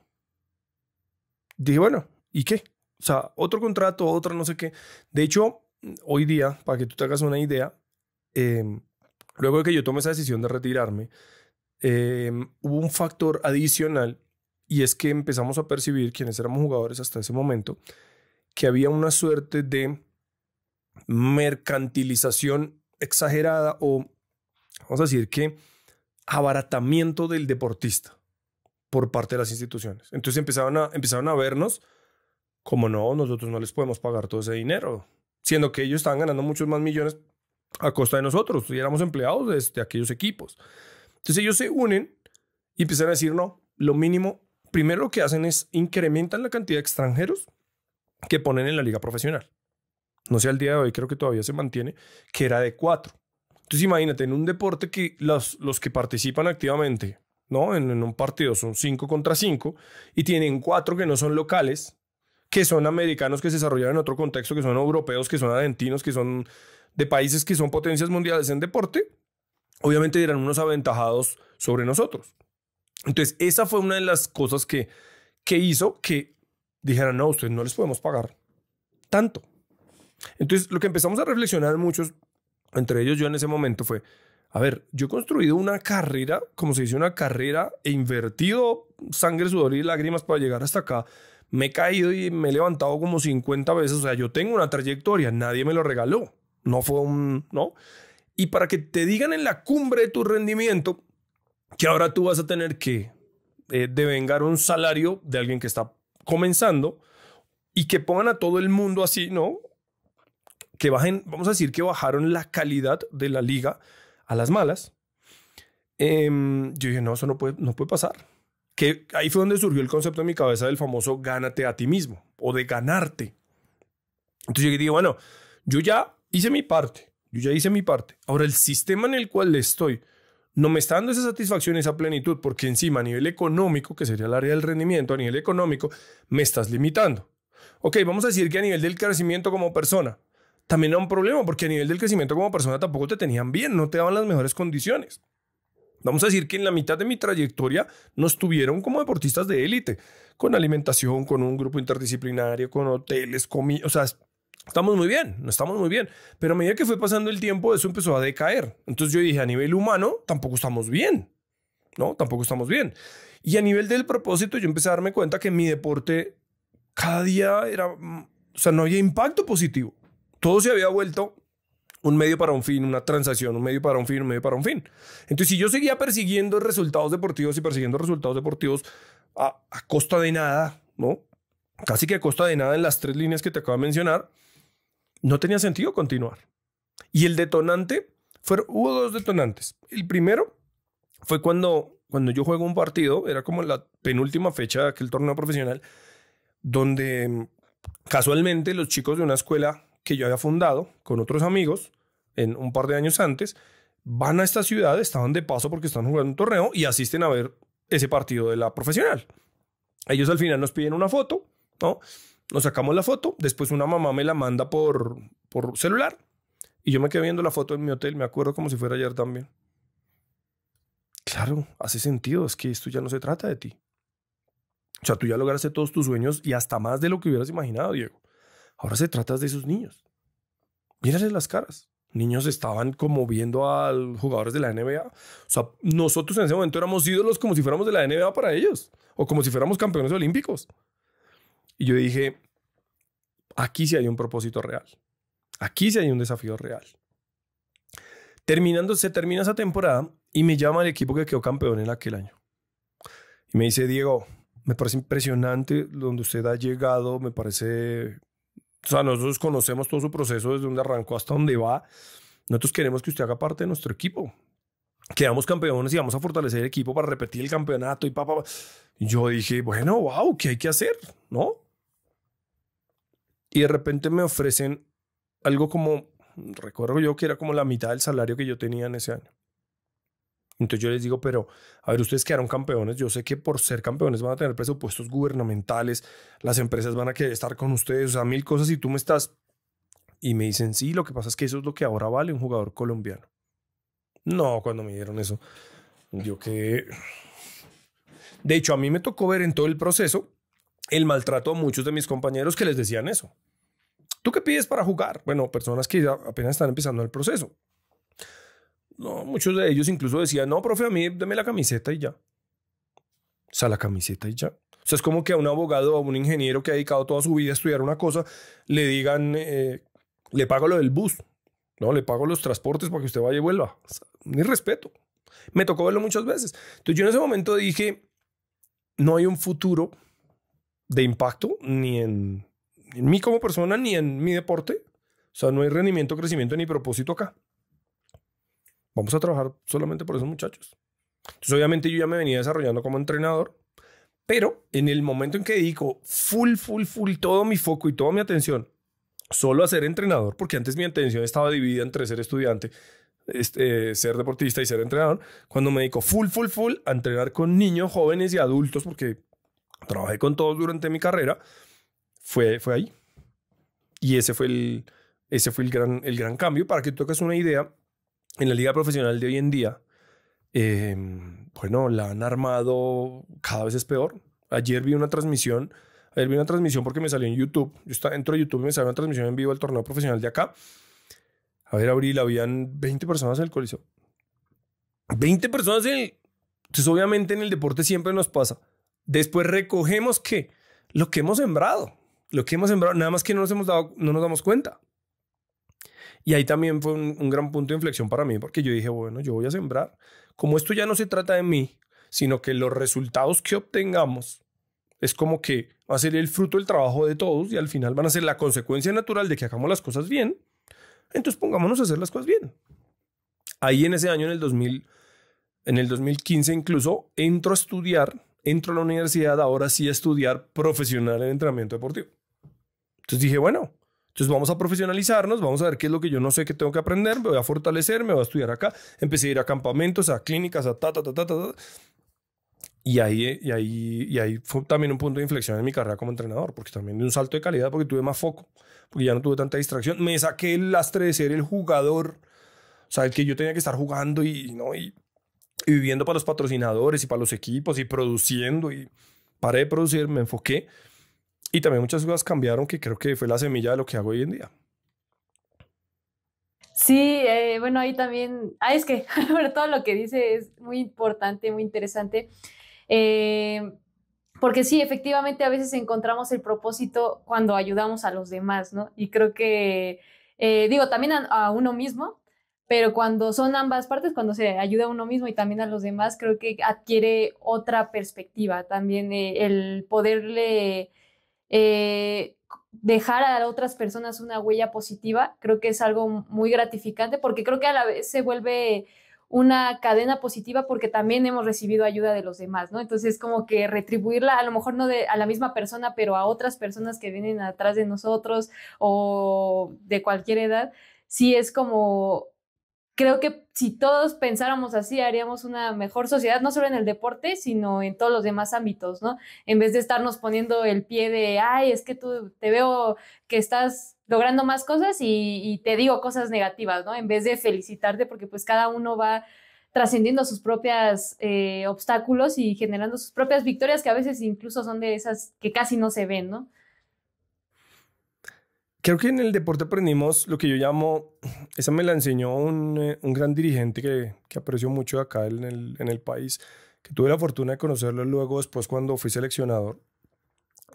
B: Dije, bueno, ¿y qué? O sea, otro contrato, otro no sé qué. De hecho, hoy día, para que tú te hagas una idea, luego de que yo tomé esa decisión de retirarme, hubo un factor adicional y es que empezamos a percibir, quienes éramos jugadores hasta ese momento, que había una suerte de mercantilización exagerada o, vamos a decir que, abaratamiento del deportista por parte de las instituciones. Entonces empezaron a vernos como no, nosotros no les podemos pagar todo ese dinero, siendo que ellos estaban ganando muchos más millones a costa de nosotros y éramos empleados de aquellos equipos. Entonces ellos se unen y empiezan a decir, no, lo mínimo, primero lo que hacen es incrementan la cantidad de extranjeros que ponen en la liga profesional. No sé, al día de hoy creo que todavía se mantiene, que era de 4. Entonces imagínate, en un deporte que los que participan activamente, ¿no? En un partido son 5 contra 5 y tienen 4 que no son locales, que son americanos que se desarrollaron en otro contexto, que son europeos, que son argentinos, que son de países que son potencias mundiales en deporte, obviamente eran unos aventajados sobre nosotros. Entonces esa fue una de las cosas que hizo que dijeran, no, ustedes no les podemos pagar tanto. Entonces lo que empezamos a reflexionar muchos, entre ellos yo en ese momento, fue, a ver, yo he construido una carrera, como se dice, una carrera, he invertido sangre, sudor y lágrimas para llegar hasta acá. Me he caído y me he levantado como 50 veces. O sea, yo tengo una trayectoria, nadie me lo regaló. No fue ¿no? Y para que te digan en la cumbre de tu rendimiento que ahora tú vas a tener que devengar un salario de alguien que está comenzando y que pongan a todo el mundo así, ¿no? Que bajen, vamos a decir que bajaron la calidad de la liga a las malas. Yo dije, no, eso no puede pasar. Que ahí fue donde surgió el concepto en mi cabeza del famoso gánate a ti mismo o de ganarte. Entonces yo dije, bueno, yo ya hice mi parte. Ahora el sistema en el cual estoy no me está dando esa satisfacción, esa plenitud, porque encima a nivel económico, que sería el área del rendimiento, a nivel económico, me estás limitando. Ok, vamos a decir que a nivel del crecimiento como persona, también era un problema, porque a nivel del crecimiento como persona tampoco te tenían bien, no te daban las mejores condiciones. Vamos a decir que en la mitad de mi trayectoria nos tuvieron como deportistas de élite, con alimentación, con un grupo interdisciplinario, con hoteles, o sea, estamos muy bien, no estamos muy bien. Pero a medida que fue pasando el tiempo, eso empezó a decaer. Entonces yo dije, a nivel humano, tampoco estamos bien, ¿no? Tampoco estamos bien. Y a nivel del propósito, yo empecé a darme cuenta que mi deporte cada día era, o sea, no había impacto positivo. Todo se había vuelto un medio para un fin, una transacción, un medio para un fin, un medio para un fin. Entonces, si yo seguía persiguiendo resultados deportivos y persiguiendo resultados deportivos a costa de nada, ¿no? Casi que a costa de nada en las 3 líneas que te acabo de mencionar, no tenía sentido continuar. Y el detonante, hubo 2 detonantes. El primero fue cuando yo juego un partido, era como la penúltima fecha de aquel torneo profesional, donde casualmente los chicos de una escuela que yo había fundado con otros amigos en un par de años antes, van a esta ciudad, estaban de paso porque están jugando un torneo y asisten a ver ese partido de la profesional. Ellos al final nos piden una foto, ¿no? Nos sacamos la foto, después una mamá me la manda por celular y yo me quedé viendo la foto en mi hotel, me acuerdo como si fuera ayer también. Claro, hace sentido, es que esto ya no se trata de ti. O sea, tú ya lograste todos tus sueños y hasta más de lo que hubieras imaginado, Diego. Ahora se trata de esos niños. Mírales las caras. Niños estaban como viendo a los jugadores de la NBA. O sea, nosotros en ese momento éramos ídolos como si fuéramos de la NBA para ellos. O como si fuéramos campeones olímpicos. Y yo dije, aquí sí hay un propósito real. Aquí sí hay un desafío real. Se termina esa temporada y me llama el equipo que quedó campeón en aquel año. Y me dice, Diego, me parece impresionante donde usted ha llegado, me parece... O sea, nosotros conocemos todo su proceso desde donde arrancó hasta donde va. Nosotros queremos que usted haga parte de nuestro equipo. Quedamos campeones y vamos a fortalecer el equipo para repetir el campeonato y papá. Y yo dije, bueno, wow, ¿qué hay que hacer? ¿No? Y de repente me ofrecen algo como, recuerdo yo que era como la mitad del salario que yo tenía en ese año. Entonces yo les digo, pero a ver, ustedes quedaron campeones. Yo sé que por ser campeones van a tener presupuestos gubernamentales, las empresas van a querer estar con ustedes, o sea, 1000 cosas y tú me estás... Y me dicen, sí, lo que pasa es que eso es lo que ahora vale un jugador colombiano. No, cuando me dieron eso, yo que... De hecho, a mí me tocó ver en todo el proceso el maltrato a muchos de mis compañeros que les decían eso. ¿Tú qué pides para jugar? Bueno, personas que ya apenas están empezando el proceso. No, muchos de ellos incluso decían, no, profe, a mí deme la camiseta y ya. O sea, la camiseta y ya. O sea, es como que a un abogado o a un ingeniero que ha dedicado toda su vida a estudiar una cosa, le digan, le pago lo del bus, no, le pago los transportes para que usted vaya y vuelva. O sea, ni respeto. Me tocó verlo muchas veces. Entonces yo en ese momento dije, no hay un futuro de impacto ni en mí como persona ni en mi deporte. O sea, no hay rendimiento, crecimiento ni propósito acá. Vamos a trabajar solamente por esos muchachos. Entonces, obviamente, yo ya me venía desarrollando como entrenador, pero en el momento en que dedico full todo mi foco y toda mi atención solo a ser entrenador, porque antes mi atención estaba dividida entre ser estudiante, ser deportista y ser entrenador, cuando me dedico full a entrenar con niños, jóvenes y adultos, porque trabajé con todos durante mi carrera, fue ahí. Y ese fue el gran cambio. Para que tú tengas una idea, en la liga profesional de hoy en día, bueno, la han armado, cada vez es peor. Ayer vi una transmisión porque me salió en YouTube. Yo estaba dentro de YouTube y me salió una transmisión en vivo del torneo profesional de acá. A ver, Abril, habían 20 personas en el Coliseo. 20 personas Entonces, obviamente, en el deporte siempre nos pasa. Después recogemos ¿qué? Lo que hemos sembrado. Lo que hemos sembrado, nada más que no nos damos cuenta. Y ahí también fue un gran punto de inflexión para mí, porque yo dije, bueno, yo voy a sembrar. Como esto ya no se trata de mí, sino que los resultados que obtengamos es como que va a ser el fruto del trabajo de todos y al final van a ser la consecuencia natural de que hagamos las cosas bien. Entonces pongámonos a hacer las cosas bien. Ahí en ese año, en el 2015 incluso, entro a la universidad, ahora sí a estudiar profesional en entrenamiento deportivo. Entonces dije, bueno, entonces vamos a profesionalizarnos, vamos a ver qué es lo que yo no sé que tengo que aprender, me voy a fortalecer, me voy a estudiar acá. Empecé a ir a campamentos, a clínicas, a ta. Y ahí fue también un punto de inflexión en mi carrera como entrenador, porque también de un salto de calidad, porque tuve más foco, porque ya no tuve tanta distracción. Me saqué el lastre de ser el jugador, o sea, el que yo tenía que estar jugando y viviendo para los patrocinadores y para los equipos y produciendo, y paré de producir, me enfoqué. Y también muchas cosas cambiaron, que creo que fue la semilla de lo que hago hoy en día.
A: Sí, bueno, ahí también, es que bueno, todo lo que dice es muy importante, muy interesante. Porque sí, efectivamente a veces encontramos el propósito cuando ayudamos a los demás, ¿no? Y creo que, digo, también a uno mismo, pero cuando son ambas partes, cuando se ayuda a uno mismo y también a los demás, creo que adquiere otra perspectiva también, el poderle eh, dejar a otras personas una huella positiva, creo que es algo muy gratificante porque creo que a la vez se vuelve una cadena positiva porque también hemos recibido ayuda de los demás, ¿no? Entonces, como que retribuirla, a lo mejor no a la misma persona, pero a otras personas que vienen atrás de nosotros o de cualquier edad, sí es como creo que si todos pensáramos así, haríamos una mejor sociedad, no solo en el deporte, sino en todos los demás ámbitos, ¿no? En vez de estarnos poniendo el pie de, ay, es que tú te veo que estás logrando más cosas y te digo cosas negativas, ¿no? En vez de felicitarte, porque pues cada uno va trascendiendo sus propios obstáculos y generando sus propias victorias, que a veces incluso son de esas que casi no se ven, ¿no?
B: Creo que en el deporte aprendimos lo que yo llamo, esa me la enseñó un gran dirigente que aprecio mucho acá en el país, que tuve la fortuna de conocerlo luego después cuando fui seleccionador,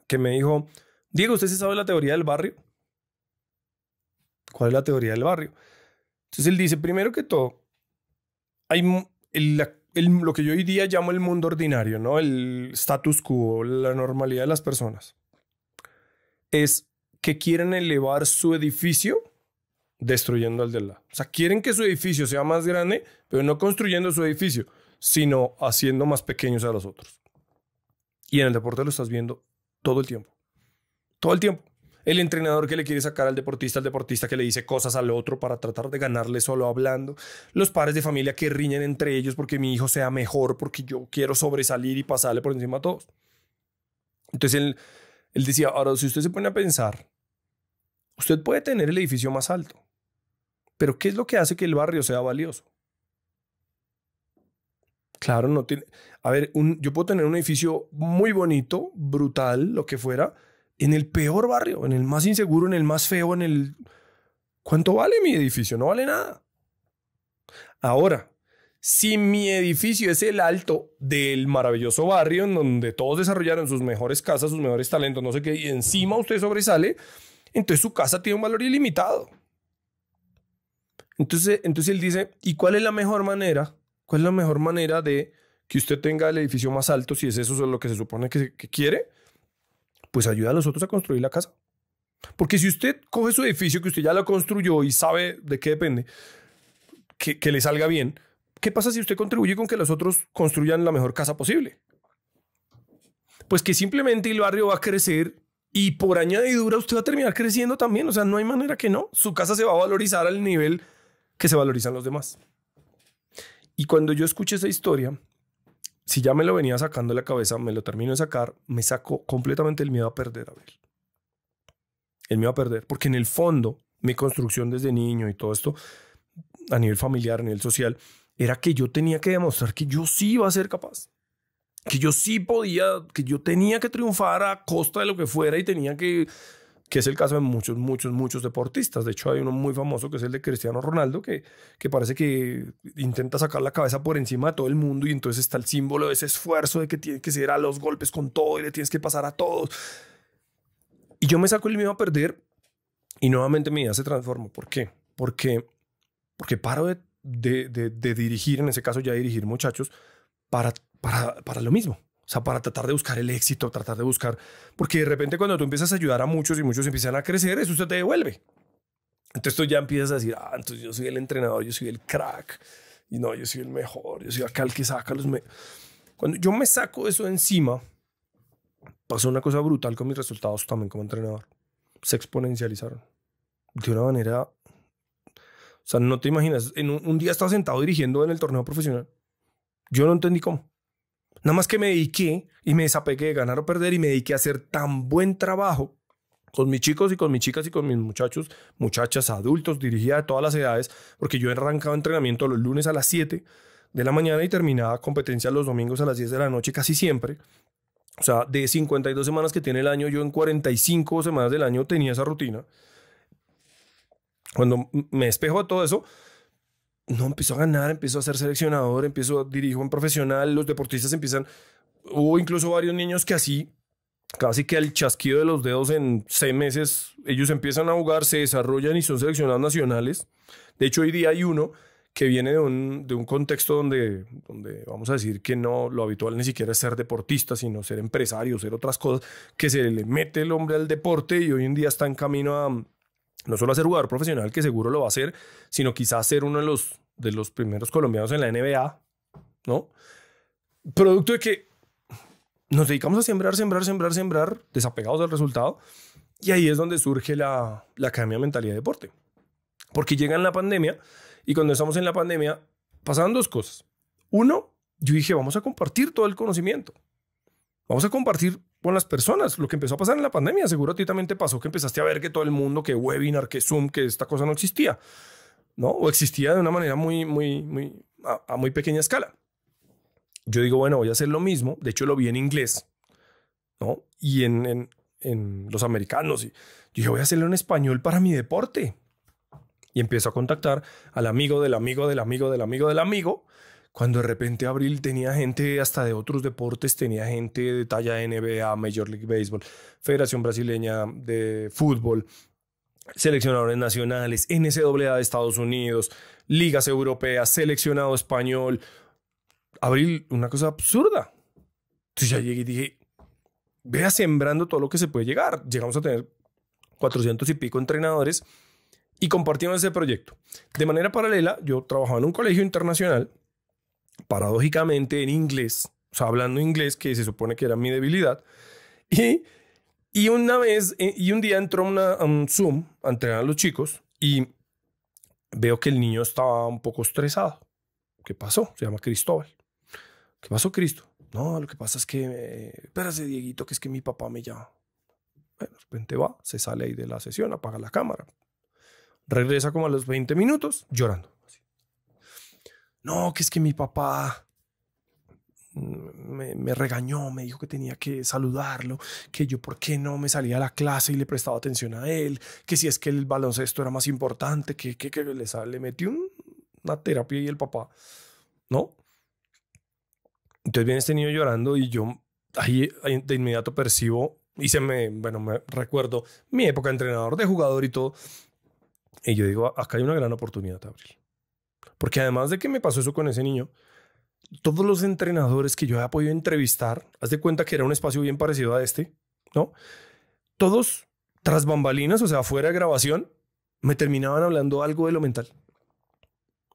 B: que me dijo, Diego, ¿usted se sabe la teoría del barrio? ¿Cuál es la teoría del barrio? Entonces él dice, primero que todo, hay lo que yo hoy día llamo el mundo ordinario, ¿no? El status quo, la normalidad de las personas. Es que quieren elevar su edificio destruyendo al de al lado. O sea, quieren que su edificio sea más grande, pero no construyendo su edificio, sino haciendo más pequeños a los otros. Y en el deporte lo estás viendo todo el tiempo. Todo el tiempo. El entrenador que le quiere sacar al deportista que le dice cosas al otro para tratar de ganarle solo hablando, los padres de familia que riñen entre ellos porque mi hijo sea mejor, porque yo quiero sobresalir y pasarle por encima a todos. Entonces él decía, ahora si usted se pone a pensar, usted puede tener el edificio más alto, pero ¿qué es lo que hace que el barrio sea valioso? Claro, no tiene... A ver, yo puedo tener un edificio muy bonito, brutal, lo que fuera, en el peor barrio, en el más inseguro, en el más feo, en el... ¿Cuánto vale mi edificio? No vale nada. Ahora, si mi edificio es el alto del maravilloso barrio en donde todos desarrollaron sus mejores casas, sus mejores talentos, no sé qué, y encima usted sobresale, entonces su casa tiene un valor ilimitado. Entonces él dice, ¿y cuál es la mejor manera? ¿Cuál es la mejor manera de que usted tenga el edificio más alto, si es eso lo que se supone que quiere? Pues ayuda a los otros a construir la casa. Porque si usted coge su edificio que usted ya lo construyó y sabe de qué depende, que le salga bien, ¿qué pasa si usted contribuye con que los otros construyan la mejor casa posible? Pues que simplemente el barrio va a crecer y por añadidura usted va a terminar creciendo también. O sea, no hay manera que no. Su casa se va a valorizar al nivel que se valorizan los demás. Y cuando yo escuché esa historia, si ya me lo venía sacando de la cabeza, me lo termino de sacar, me sacó completamente el miedo a perder, a ver. El miedo a perder. Porque en el fondo, mi construcción desde niño y todo esto, a nivel familiar, a nivel social, era que yo tenía que demostrar que yo sí iba a ser capaz. Que yo sí podía, que yo tenía que triunfar a costa de lo que fuera y tenía que es el caso de muchos deportistas. De hecho, hay uno muy famoso que es el de Cristiano Ronaldo, que parece que intenta sacar la cabeza por encima de todo el mundo y entonces está el símbolo de ese esfuerzo de que tiene que ser a los golpes con todo y le tienes que pasar a todos. Y yo me saco el miedo a perder y nuevamente mi vida se transforma. ¿Por qué? Porque paro de dirigir, en ese caso ya dirigir muchachos, para lo mismo. O sea, para tratar de buscar el éxito, tratar de buscar... Porque de repente cuando tú empiezas a ayudar a muchos y muchos empiezan a crecer, eso usted te devuelve. Entonces tú ya empiezas a decir, entonces yo soy el entrenador, yo soy el crack. Y no, yo soy el mejor, yo soy acá el que saca los... Cuando yo me saco eso de encima, pasó una cosa brutal con mis resultados también como entrenador. Se exponencializaron. De una manera... O sea, no te imaginas. En un día estaba sentado dirigiendo en el torneo profesional. Yo no entendí cómo. Nada más que me dediqué y me desapegué de ganar o perder y me dediqué a hacer tan buen trabajo con mis chicos y con mis chicas y con mis muchachos, muchachas, adultos, dirigía de todas las edades, porque yo arrancaba entrenamiento los lunes a las 7 de la mañana y terminaba competencia los domingos a las 10 de la noche casi siempre. O sea, de 52 semanas que tiene el año, yo en 45 semanas del año tenía esa rutina. Cuando me despejo de todo eso, no, empiezo a ganar, empiezo a ser seleccionador, dirijo en profesional, los deportistas empiezan... Hubo incluso varios niños que así, casi que al chasquido de los dedos en 6 meses, ellos empiezan a jugar, se desarrollan y son seleccionados nacionales. De hecho, hoy día hay uno que viene de un contexto donde vamos a decir que no, lo habitual ni siquiera es ser deportista, sino ser empresario, ser otras cosas, que se le mete el hombre al deporte y hoy en día está en camino a no solo a ser jugador profesional, que seguro lo va a hacer, sino quizás ser uno de los primeros colombianos en la NBA, ¿no? Producto de que nos dedicamos a sembrar, desapegados del resultado, y ahí es donde surge la Academia Mentalidad de Deporte. Porque llega en la pandemia, y cuando estamos en la pandemia, pasaban dos cosas. Uno, yo dije, vamos a compartir todo el conocimiento. Vamos a compartir con las personas lo que empezó a pasar en la pandemia. Seguro a ti también te pasó que empezaste a ver que todo el mundo, que webinar, que Zoom, que esta cosa no existía, ¿no? O existía de una manera a muy pequeña escala. Yo digo, bueno, voy a hacer lo mismo. De hecho, lo vi en inglés, ¿no? Y en los americanos. Y yo dije, voy a hacerlo en español para mi deporte. Y empiezo a contactar al amigo del amigo del amigo del amigo del amigo. Cuando de repente Abril tenía gente hasta de otros deportes, tenía gente de talla NBA, Major League Baseball, Federación Brasileña de Fútbol, seleccionadores nacionales, NCAA de Estados Unidos, ligas europeas, seleccionado español. Abril, una cosa absurda. Entonces ya llegué y dije, vea sembrando todo lo que se puede llegar. Llegamos a tener 400 y pico entrenadores y compartimos ese proyecto. De manera paralela, yo trabajaba en un colegio internacional, paradójicamente en inglés, o sea, hablando inglés, que se supone que era mi debilidad. Y una vez, y un día entró a un Zoom a entrenar a los chicos y veo que el niño estaba un poco estresado. ¿Qué pasó? Se llama Cristóbal. ¿Qué pasó, Cristo? No, lo que pasa es que, espérate, Dieguito, que es que mi papá me llama. Bueno, de repente va, se sale ahí de la sesión, apaga la cámara. Regresa como a los 20 minutos llorando. No, que es que mi papá me regañó, me dijo que tenía que saludarlo, que yo por qué no me salía a la clase y le prestaba atención a él, que si es que el baloncesto era más importante, que le metió una terapia y el papá, ¿no? Entonces viene este niño llorando y yo ahí de inmediato percibo y me recuerdo mi época de entrenador, de jugador y todo. Y yo digo, acá hay una gran oportunidad, Abril. Porque además de que me pasó eso con ese niño, todos los entrenadores que yo había podido entrevistar, haz de cuenta que era un espacio bien parecido a este, ¿no? Todos tras bambalinas, o sea, fuera de grabación, me terminaban hablando algo de lo mental.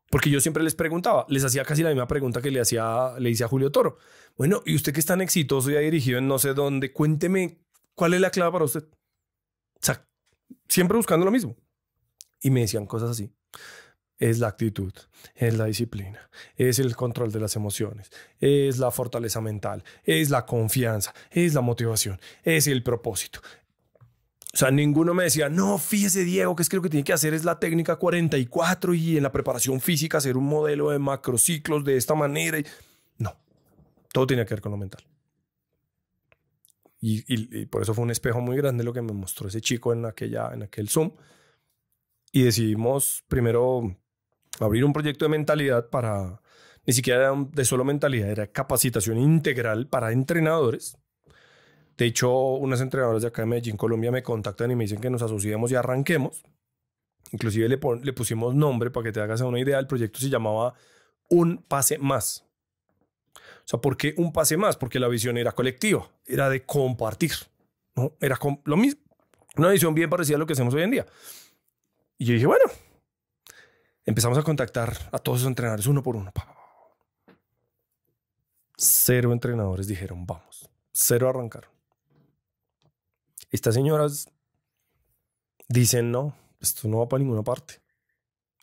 B: Porque yo siempre les preguntaba, les hacía casi la misma pregunta que le hice a Julio Toro. Bueno, y usted que es tan exitoso y ha dirigido en no sé dónde, cuénteme cuál es la clave para usted. O sea, siempre buscando lo mismo. Y me decían cosas así. Es la actitud, es la disciplina, es el control de las emociones, es la fortaleza mental, es la confianza, es la motivación, es el propósito. O sea, ninguno me decía, no, fíjese, Diego, que es que lo que tiene que hacer es la técnica 44 y en la preparación física hacer un modelo de macrociclos de esta manera. No, todo tenía que ver con lo mental. Y por eso fue un espejo muy grande lo que me mostró ese chico en aquel Zoom. Y decidimos primero abrir un proyecto de mentalidad ni siquiera era de solo mentalidad, era capacitación integral para entrenadores. De hecho, unas entrenadoras de acá de Medellín, Colombia, me contactan y me dicen que nos asociemos y arranquemos. Inclusive le pusimos nombre para que te hagas una idea. El proyecto se llamaba Un Pase Más. O sea, ¿por qué un pase más? Porque la visión era colectiva, era de compartir, ¿no? Era lo mismo, una visión bien parecida a lo que hacemos hoy en día. Y yo dije, bueno, empezamos a contactar a todos esos entrenadores uno por uno. 0 entrenadores dijeron, vamos. 0 arrancaron. Estas señoras dicen, no, esto no va para ninguna parte.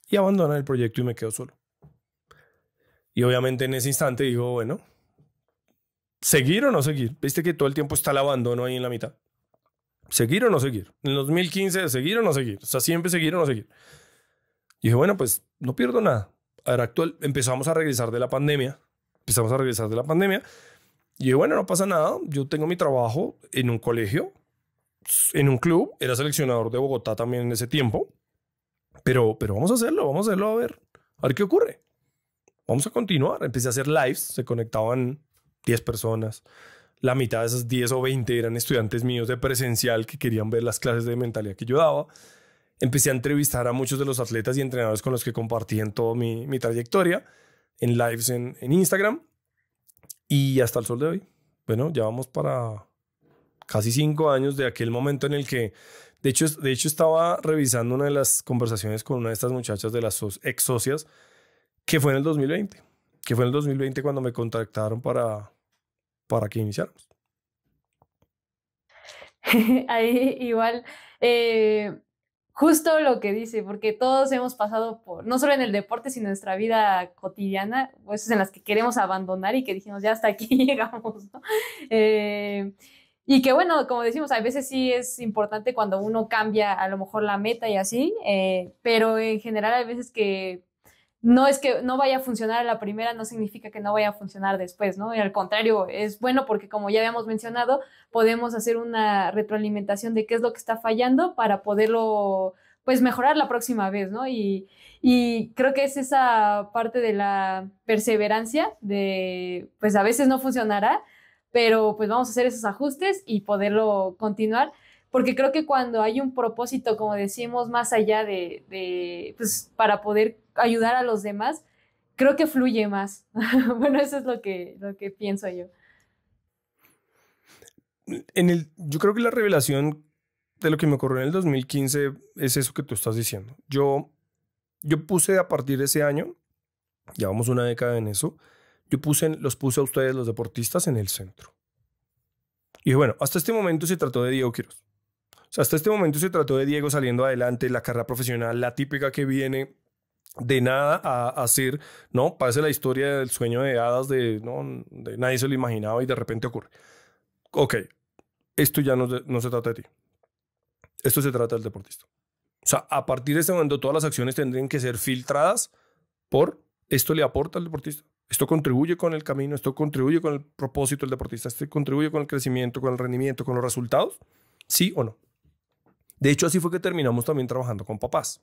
B: Y abandonan el proyecto y me quedo solo. Y obviamente en ese instante digo, bueno, ¿seguir o no seguir? Viste que todo el tiempo está el abandono ahí en la mitad. ¿Seguir o no seguir? En el 2015, ¿seguir o no seguir? O sea, siempre seguir o no seguir. Y dije, bueno, pues no pierdo nada. A ver, empezamos a regresar de la pandemia. Y dije, bueno, no pasa nada. Yo tengo mi trabajo en un colegio, en un club. Era seleccionador de Bogotá también en ese tiempo. Pero vamos a hacerlo a ver qué ocurre. Vamos a continuar. Empecé a hacer lives. Se conectaban 10 personas. La mitad de esas 10 o 20 eran estudiantes míos de presencial que querían ver las clases de mentalidad que yo daba. Empecé a entrevistar a muchos de los atletas y entrenadores con los que compartí en toda mi trayectoria, en lives en Instagram. Y hasta el sol de hoy, bueno, ya vamos para casi 5 años de aquel momento en el que, de hecho estaba revisando una de las conversaciones con una de estas muchachas de las ex socias, que fue en el 2020, cuando me contactaron para que iniciáramos.
A: Ahí igual, justo lo que dice, porque todos hemos pasado por, no solo en el deporte, sino en nuestra vida cotidiana, pues en las que queremos abandonar y que dijimos, ya hasta aquí llegamos, ¿no? Y que bueno, como decimos, a veces sí es importante cuando uno cambia a lo mejor la meta y así, pero en general hay veces que es que no vaya a funcionar a la primera, no significa que no vaya a funcionar después, ¿no? Y al contrario, es bueno porque como ya habíamos mencionado, podemos hacer una retroalimentación de qué es lo que está fallando para poderlo, pues, mejorar la próxima vez, ¿no? Y creo que es esa parte de la perseverancia, de, pues, a veces no funcionará, pero pues vamos a hacer esos ajustes y poderlo continuar. Porque creo que cuando hay un propósito, como decimos, más allá pues, para poder ayudar a los demás, creo que fluye más. Bueno, eso es lo que pienso yo.
B: Yo creo que la revelación de lo que me ocurrió en el 2015 es eso que tú estás diciendo. Yo puse a partir de ese año, llevamos una década en eso, los puse a ustedes, los deportistas, en el centro. Y bueno, hasta este momento se trató de Diego Quiroz. O sea, hasta este momento se trató de Diego saliendo adelante, la carrera profesional, la típica que viene de nada a hacer, ¿no? Parece la historia del sueño de hadas de nadie se lo imaginaba y de repente ocurre. Ok, esto ya no se trata de ti. Esto se trata del deportista. O sea, a partir de este momento todas las acciones tendrían que ser filtradas por esto le aporta al deportista. Esto contribuye con el camino, esto contribuye con el propósito del deportista, esto contribuye con el crecimiento, con el rendimiento, con los resultados, ¿sí o no? De hecho, así fue que terminamos también trabajando con papás.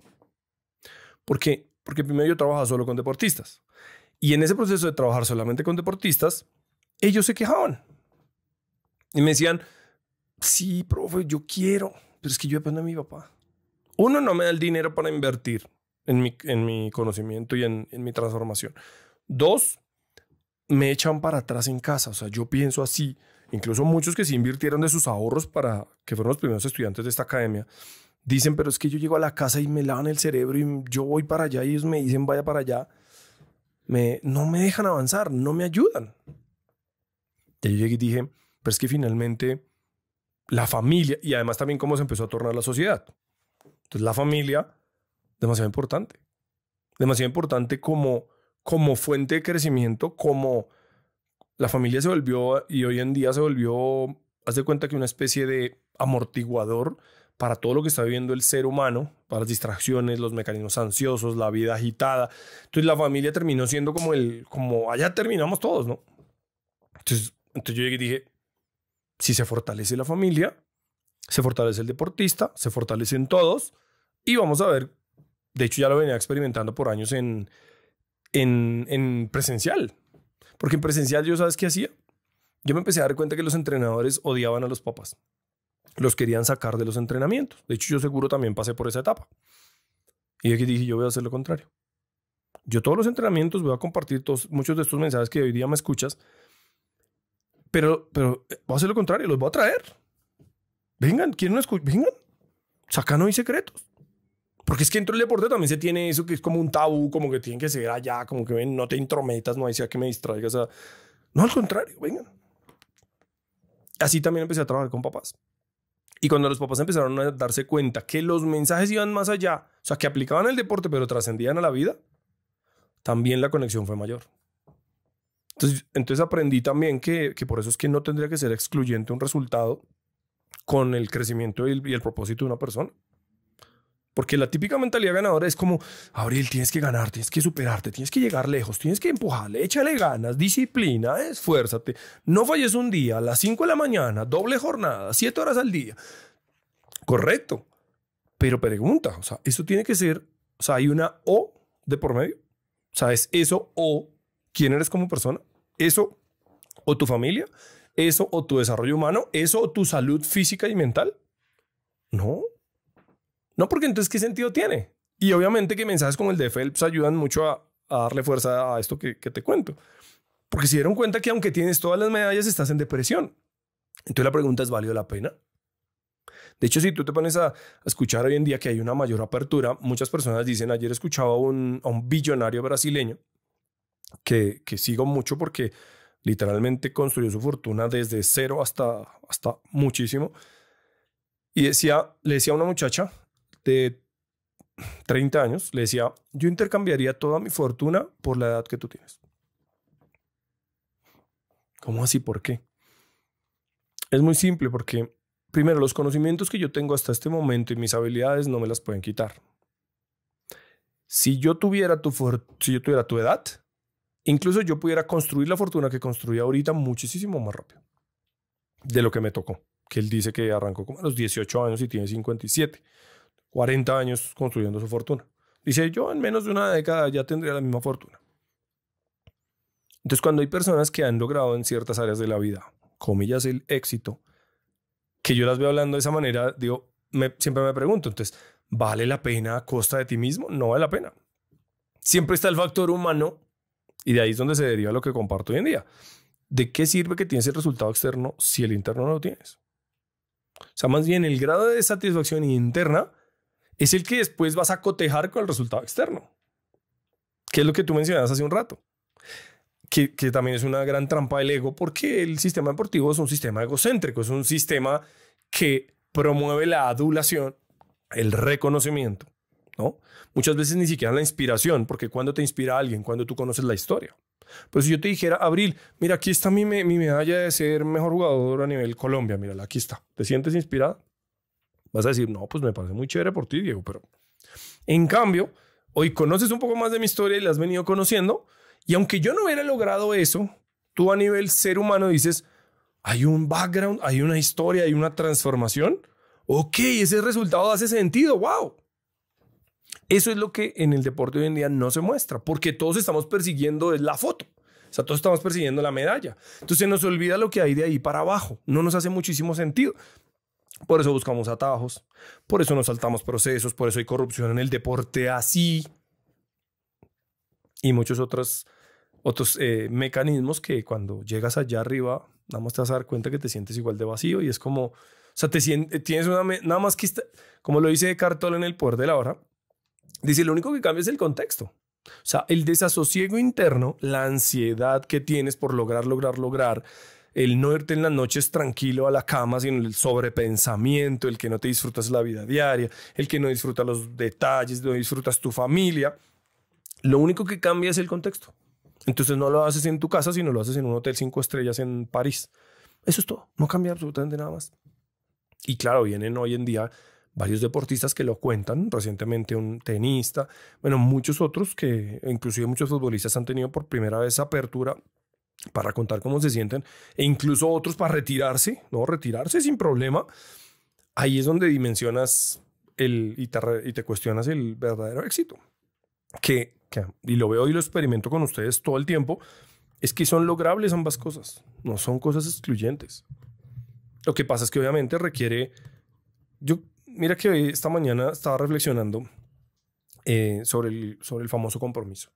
B: ¿Por qué? Porque primero yo trabajaba solo con deportistas. Y en ese proceso de trabajar solamente con deportistas, ellos se quejaban. Y me decían, sí, profe, yo quiero, pero es que yo dependo de mi papá. Uno, no me da el dinero para invertir en mi conocimiento y en mi transformación. Dos, me echan para atrás en casa. O sea, yo pienso así. Incluso muchos que se invirtieron de sus ahorros para que fueron los primeros estudiantes de esta academia, dicen, pero es que yo llego a la casa y me lavan el cerebro y yo voy para allá y ellos me dicen, vaya para allá. No me dejan avanzar, no me ayudan. Y yo llegué y dije, pero es que finalmente la familia, y además también cómo se empezó a tornar la sociedad. Entonces la familia, demasiado importante como fuente de crecimiento, como la familia se volvió, y hoy en día se volvió, haz de cuenta que una especie de amortiguador para todo lo que está viviendo el ser humano, para las distracciones, los mecanismos ansiosos, la vida agitada. Entonces la familia terminó siendo como allá terminamos todos, ¿no? Entonces yo llegué y dije, si se fortalece la familia, se fortalece el deportista, se fortalecen todos y vamos a ver, de hecho ya lo venía experimentando por años en presencial. Porque en presencial yo, ¿sabes qué hacía? Yo me empecé a dar cuenta que los entrenadores odiaban a los papás. Los querían sacar de los entrenamientos. De hecho, yo seguro también pasé por esa etapa. Y aquí dije, yo voy a hacer lo contrario. Yo todos los entrenamientos voy a compartir muchos de estos mensajes que hoy día me escuchas, pero voy a hacer lo contrario, los voy a traer. Vengan, ¿quieren escuchar? Vengan. O sea, acá no hay secretos. Porque es que dentro del deporte también se tiene eso que es como un tabú, como que tienen que ser allá, como que ven, no te intrometas, no hay sea que me distraigas. No, al contrario, vengan. Así también empecé a trabajar con papás. Y cuando los papás empezaron a darse cuenta que los mensajes iban más allá, o sea, que aplicaban el deporte pero trascendían a la vida, también la conexión fue mayor. Entonces aprendí también que por eso es que no tendría que ser excluyente un resultado con el crecimiento y el propósito de una persona. Porque la típica mentalidad ganadora es como, Abril, tienes que ganar, tienes que superarte, tienes que llegar lejos, tienes que empujarle, échale ganas, disciplina, esfuérzate. No falles un día, a las 5 de la mañana, doble jornada, 7 horas al día. Correcto. Pero pregunta, o sea, eso tiene que ser, o sea, hay una O de por medio. O sea, es eso o quién eres como persona. Eso ¿O tu familia? ¿Eso o tu desarrollo humano? ¿Eso o tu salud física y mental? No. No, porque entonces, ¿qué sentido tiene? Y obviamente que mensajes como el de Phelps ayudan mucho a darle fuerza a esto que te cuento. Porque se dieron cuenta que aunque tienes todas las medallas, estás en depresión. Entonces la pregunta es, ¿valió la pena? De hecho, si tú te pones a escuchar hoy en día que hay una mayor apertura, muchas personas dicen, ayer escuchaba a un billonario brasileño que sigo mucho porque literalmente construyó su fortuna desde cero hasta muchísimo. Y le decía a una muchacha de 30 años, le decía, yo intercambiaría toda mi fortuna por la edad que tú tienes. ¿Cómo así? ¿Por qué? Es muy simple porque, primero, los conocimientos que yo tengo hasta este momento y mis habilidades no me las pueden quitar. Si yo tuviera tu edad, incluso yo pudiera construir la fortuna que construí ahorita muchísimo más rápido de lo que me tocó. Que él dice que arrancó como a los 18 años y tiene 57. 40 años construyendo su fortuna. Dice, yo en menos de una década ya tendría la misma fortuna. Entonces, cuando hay personas que han logrado en ciertas áreas de la vida, comillas, el éxito, que yo las veo hablando de esa manera, digo, siempre me pregunto, entonces, ¿vale la pena a costa de ti mismo? No vale la pena. Siempre está el factor humano y de ahí es donde se deriva lo que comparto hoy en día. ¿De qué sirve que tienes el resultado externo si el interno no lo tienes? O sea, más bien el grado de satisfacción interna es el que después vas a cotejar con el resultado externo. Que es lo que tú mencionabas hace un rato. Que también es una gran trampa del ego porque el sistema deportivo es un sistema egocéntrico, es un sistema que promueve la adulación, el reconocimiento, ¿no? Muchas veces ni siquiera la inspiración, porque cuando te inspira alguien, cuando tú conoces la historia. Pero si yo te dijera, Abril, mira, aquí está mi medalla de ser mejor jugador a nivel Colombia, mírala, aquí está. ¿Te sientes inspirada? Vas a decir, no, pues me parece muy chévere por ti, Diego, pero en cambio, hoy conoces un poco más de mi historia y la has venido conociendo, y aunque yo no hubiera logrado eso, tú a nivel ser humano dices, hay un background, hay una historia, hay una transformación. Ok, ese resultado hace sentido, wow. Eso es lo que en el deporte hoy en día no se muestra, porque todos estamos persiguiendo es la foto. O sea, todos estamos persiguiendo la medalla. Entonces se nos olvida lo que hay de ahí para abajo. No nos hace muchísimo sentido. Por eso buscamos atajos, por eso nos saltamos procesos, por eso hay corrupción en el deporte así y muchos otros mecanismos que cuando llegas allá arriba, nada más te vas a dar cuenta que te sientes igual de vacío y es como, o sea, tienes nada más que, como lo dice Eckhart Tolle en El Poder de la Hora, dice, lo único que cambia es el contexto. O sea, el desasosiego interno, la ansiedad que tienes por lograr, el no irte en las noches tranquilo a la cama, sino el sobrepensamiento, el que no te disfrutas la vida diaria, el que no disfrutas los detalles, no disfrutas tu familia. Lo único que cambia es el contexto. Entonces no lo haces en tu casa, sino lo haces en un hotel 5 estrellas en París. Eso es todo. No cambia absolutamente nada más. Y claro, vienen hoy en día varios deportistas que lo cuentan. Recientemente un tenista. Bueno, muchos otros que inclusive muchos futbolistas han tenido por primera vez apertura para contar cómo se sienten. E incluso otros para retirarse. No, retirarse sin problema. Ahí es donde dimensionas y te cuestionas el verdadero éxito. Y lo veo y lo experimento con ustedes todo el tiempo, es que son logrables ambas cosas, no son cosas excluyentes. Lo que pasa es que obviamente requiere... Mira que hoy, esta mañana estaba reflexionando sobre el famoso compromiso.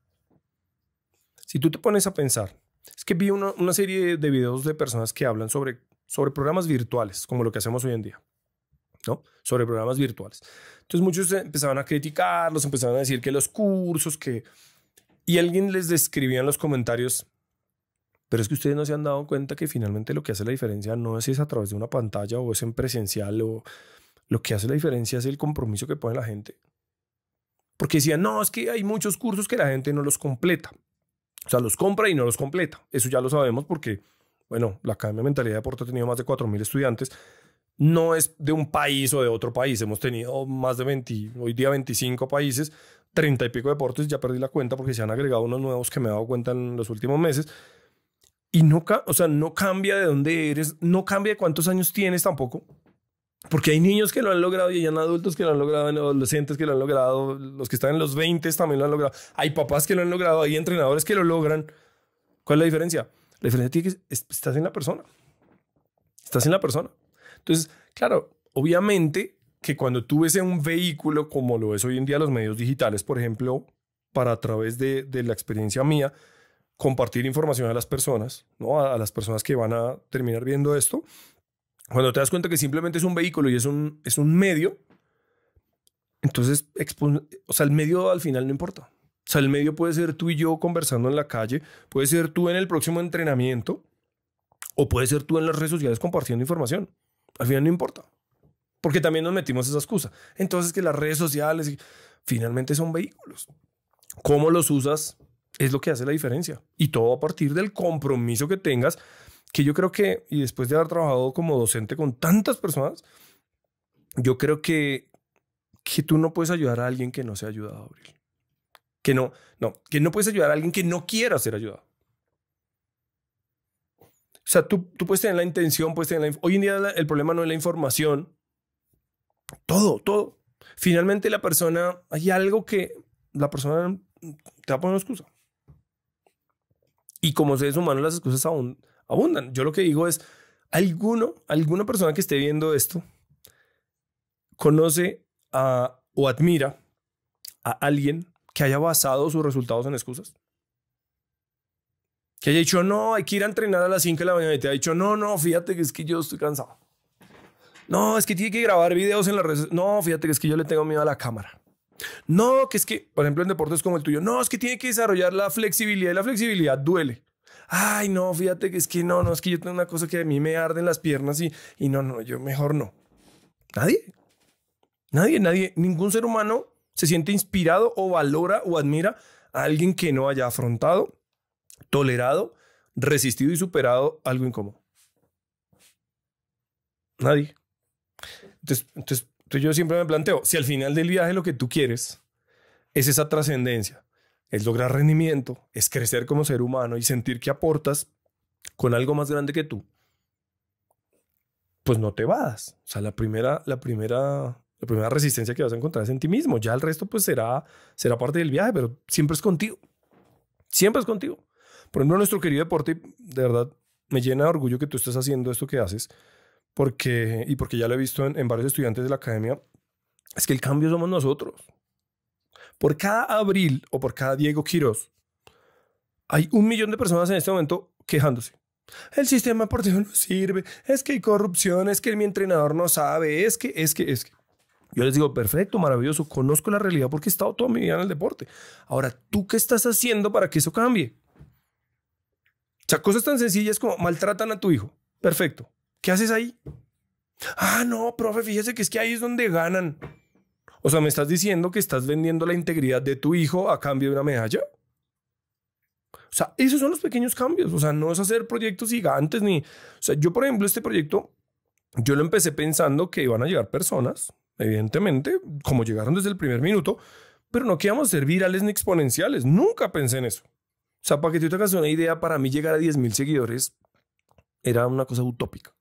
B: Si tú te pones a pensar, es que vi una serie de videos de personas que hablan sobre programas virtuales, como lo que hacemos hoy en día, ¿no? Sobre programas virtuales. Entonces muchos empezaban a criticarlos, empezaban a decir que los cursos, y alguien les describía en los comentarios, pero es que ustedes no se han dado cuenta que finalmente lo que hace la diferencia no es a través de una pantalla o es en presencial, o lo que hace la diferencia es el compromiso que pone la gente. Porque decían, no, es que hay muchos cursos que la gente no los completa. O sea, los compra y no los completa. Eso ya lo sabemos porque, bueno, la Academia de Mentalidad de Deporte ha tenido más de 4.000 estudiantes. No es de un país o de otro país. Hemos tenido más de 20, hoy día 25 países, 30 y pico deportes. Ya perdí la cuenta porque se han agregado unos nuevos que me he dado cuenta en los últimos meses. Y no cambia de dónde eres, no cambia de cuántos años tienes tampoco. Porque hay niños que lo han logrado y hay adultos que lo han logrado, hay adolescentes que lo han logrado, los que están en los 20 también lo han logrado. Hay papás que lo han logrado, hay entrenadores que lo logran. ¿Cuál es la diferencia? La diferencia tiene que estás en la persona. Estás en la persona. Entonces, claro, obviamente que cuando tú ves en un vehículo como lo es hoy en día los medios digitales, por ejemplo, para a través de la experiencia mía, compartir información a las personas, ¿no? A las personas que van a terminar viendo esto, cuando te das cuenta que simplemente es un vehículo y es un medio, entonces, o sea, el medio al final no importa. O sea, el medio puede ser tú y yo conversando en la calle, puede ser tú en el próximo entrenamiento, o puede ser tú en las redes sociales compartiendo información. Al final no importa. Porque también nos metimos esa excusa. Entonces que las redes sociales finalmente son vehículos. ¿Cómo los usas? Es lo que hace la diferencia. Y todo a partir del compromiso que tengas, que yo creo que, y después de haber trabajado como docente con tantas personas, yo creo que tú no puedes ayudar a alguien que no se ha ayudado, Abril. Que no puedes ayudar a alguien que no quiera ser ayudado. O sea, tú puedes tener la intención, hoy en día el problema no es la información. Todo. Finalmente hay algo que la persona te va a poner una excusa. Y como seres humanos las excusas abundan. Yo lo que digo es, alguna persona que esté viendo esto conoce o admira a alguien que haya basado sus resultados en excusas. Que haya dicho, no, hay que ir a entrenar a las 5 de la mañana. Y te ha dicho, no, fíjate que es que yo estoy cansado. No, es que tiene que grabar videos en las redes. No, fíjate que es que yo le tengo miedo a la cámara. No, que es que, por ejemplo, en deportes como el tuyo, no, es que tiene que desarrollar la flexibilidad y la flexibilidad duele. Ay, no, fíjate que es que no, es que yo tengo una cosa que a mí me arden las piernas y no, yo mejor no. Nadie, ningún ser humano se siente inspirado o valora o admira a alguien que no haya afrontado, tolerado, resistido y superado algo incómodo. Nadie. Entonces yo siempre me planteo, si al final del viaje lo que tú quieres es esa trascendencia, es lograr rendimiento, es crecer como ser humano y sentir que aportas con algo más grande que tú, pues no te vas. O sea, la primera resistencia que vas a encontrar es en ti mismo. Ya el resto pues será parte del viaje, pero siempre es contigo. Siempre es contigo. Por ejemplo, nuestro querido deporte, de verdad, me llena de orgullo que tú estés haciendo esto que haces, porque ya lo he visto en varios estudiantes de la academia, es que el cambio somos nosotros. Por cada Abril o por cada Diego Quiroz, hay 1 millón de personas en este momento quejándose. El sistema deportivo no sirve, es que hay corrupción, es que mi entrenador no sabe, es que. Yo les digo, perfecto, maravilloso, conozco la realidad porque he estado toda mi vida en el deporte. Ahora, ¿tú qué estás haciendo para que eso cambie? O sea, cosas tan sencillas como maltratan a tu hijo. Perfecto. ¿Qué haces ahí? Ah, no, profe, fíjese que es que ahí es donde ganan. O sea, ¿me estás diciendo que estás vendiendo la integridad de tu hijo a cambio de una medalla? O sea, esos son los pequeños cambios. O sea, no es hacer proyectos gigantes ni... O sea, yo, por ejemplo, este proyecto, yo lo empecé pensando que iban a llegar personas, evidentemente, como llegaron desde el primer minuto, pero no que íbamos a ser virales ni exponenciales. Nunca pensé en eso. O sea, para que tú te hagas una idea, para mí llegar a 10,000 seguidores era una cosa utópica.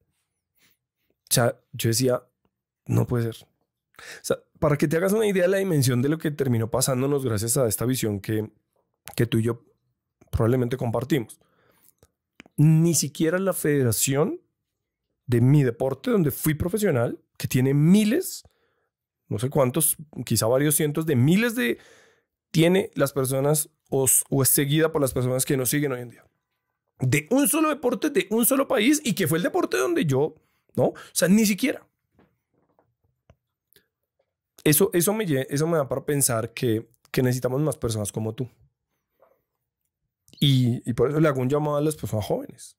B: O sea, yo decía, no puede ser. O sea, para que te hagas una idea de la dimensión de lo que terminó pasándonos gracias a esta visión que tú y yo probablemente compartimos. Ni siquiera la federación de mi deporte, donde fui profesional, que tiene miles, no sé cuántos, quizá varios cientos de miles tiene las personas o es seguida por las personas que nos siguen hoy en día. De un solo deporte, de un solo país, y que fue el deporte donde yo, ¿no? O sea, ni siquiera. Eso me da para pensar que necesitamos más personas como tú. Y por eso le hago un llamado a las personas jóvenes.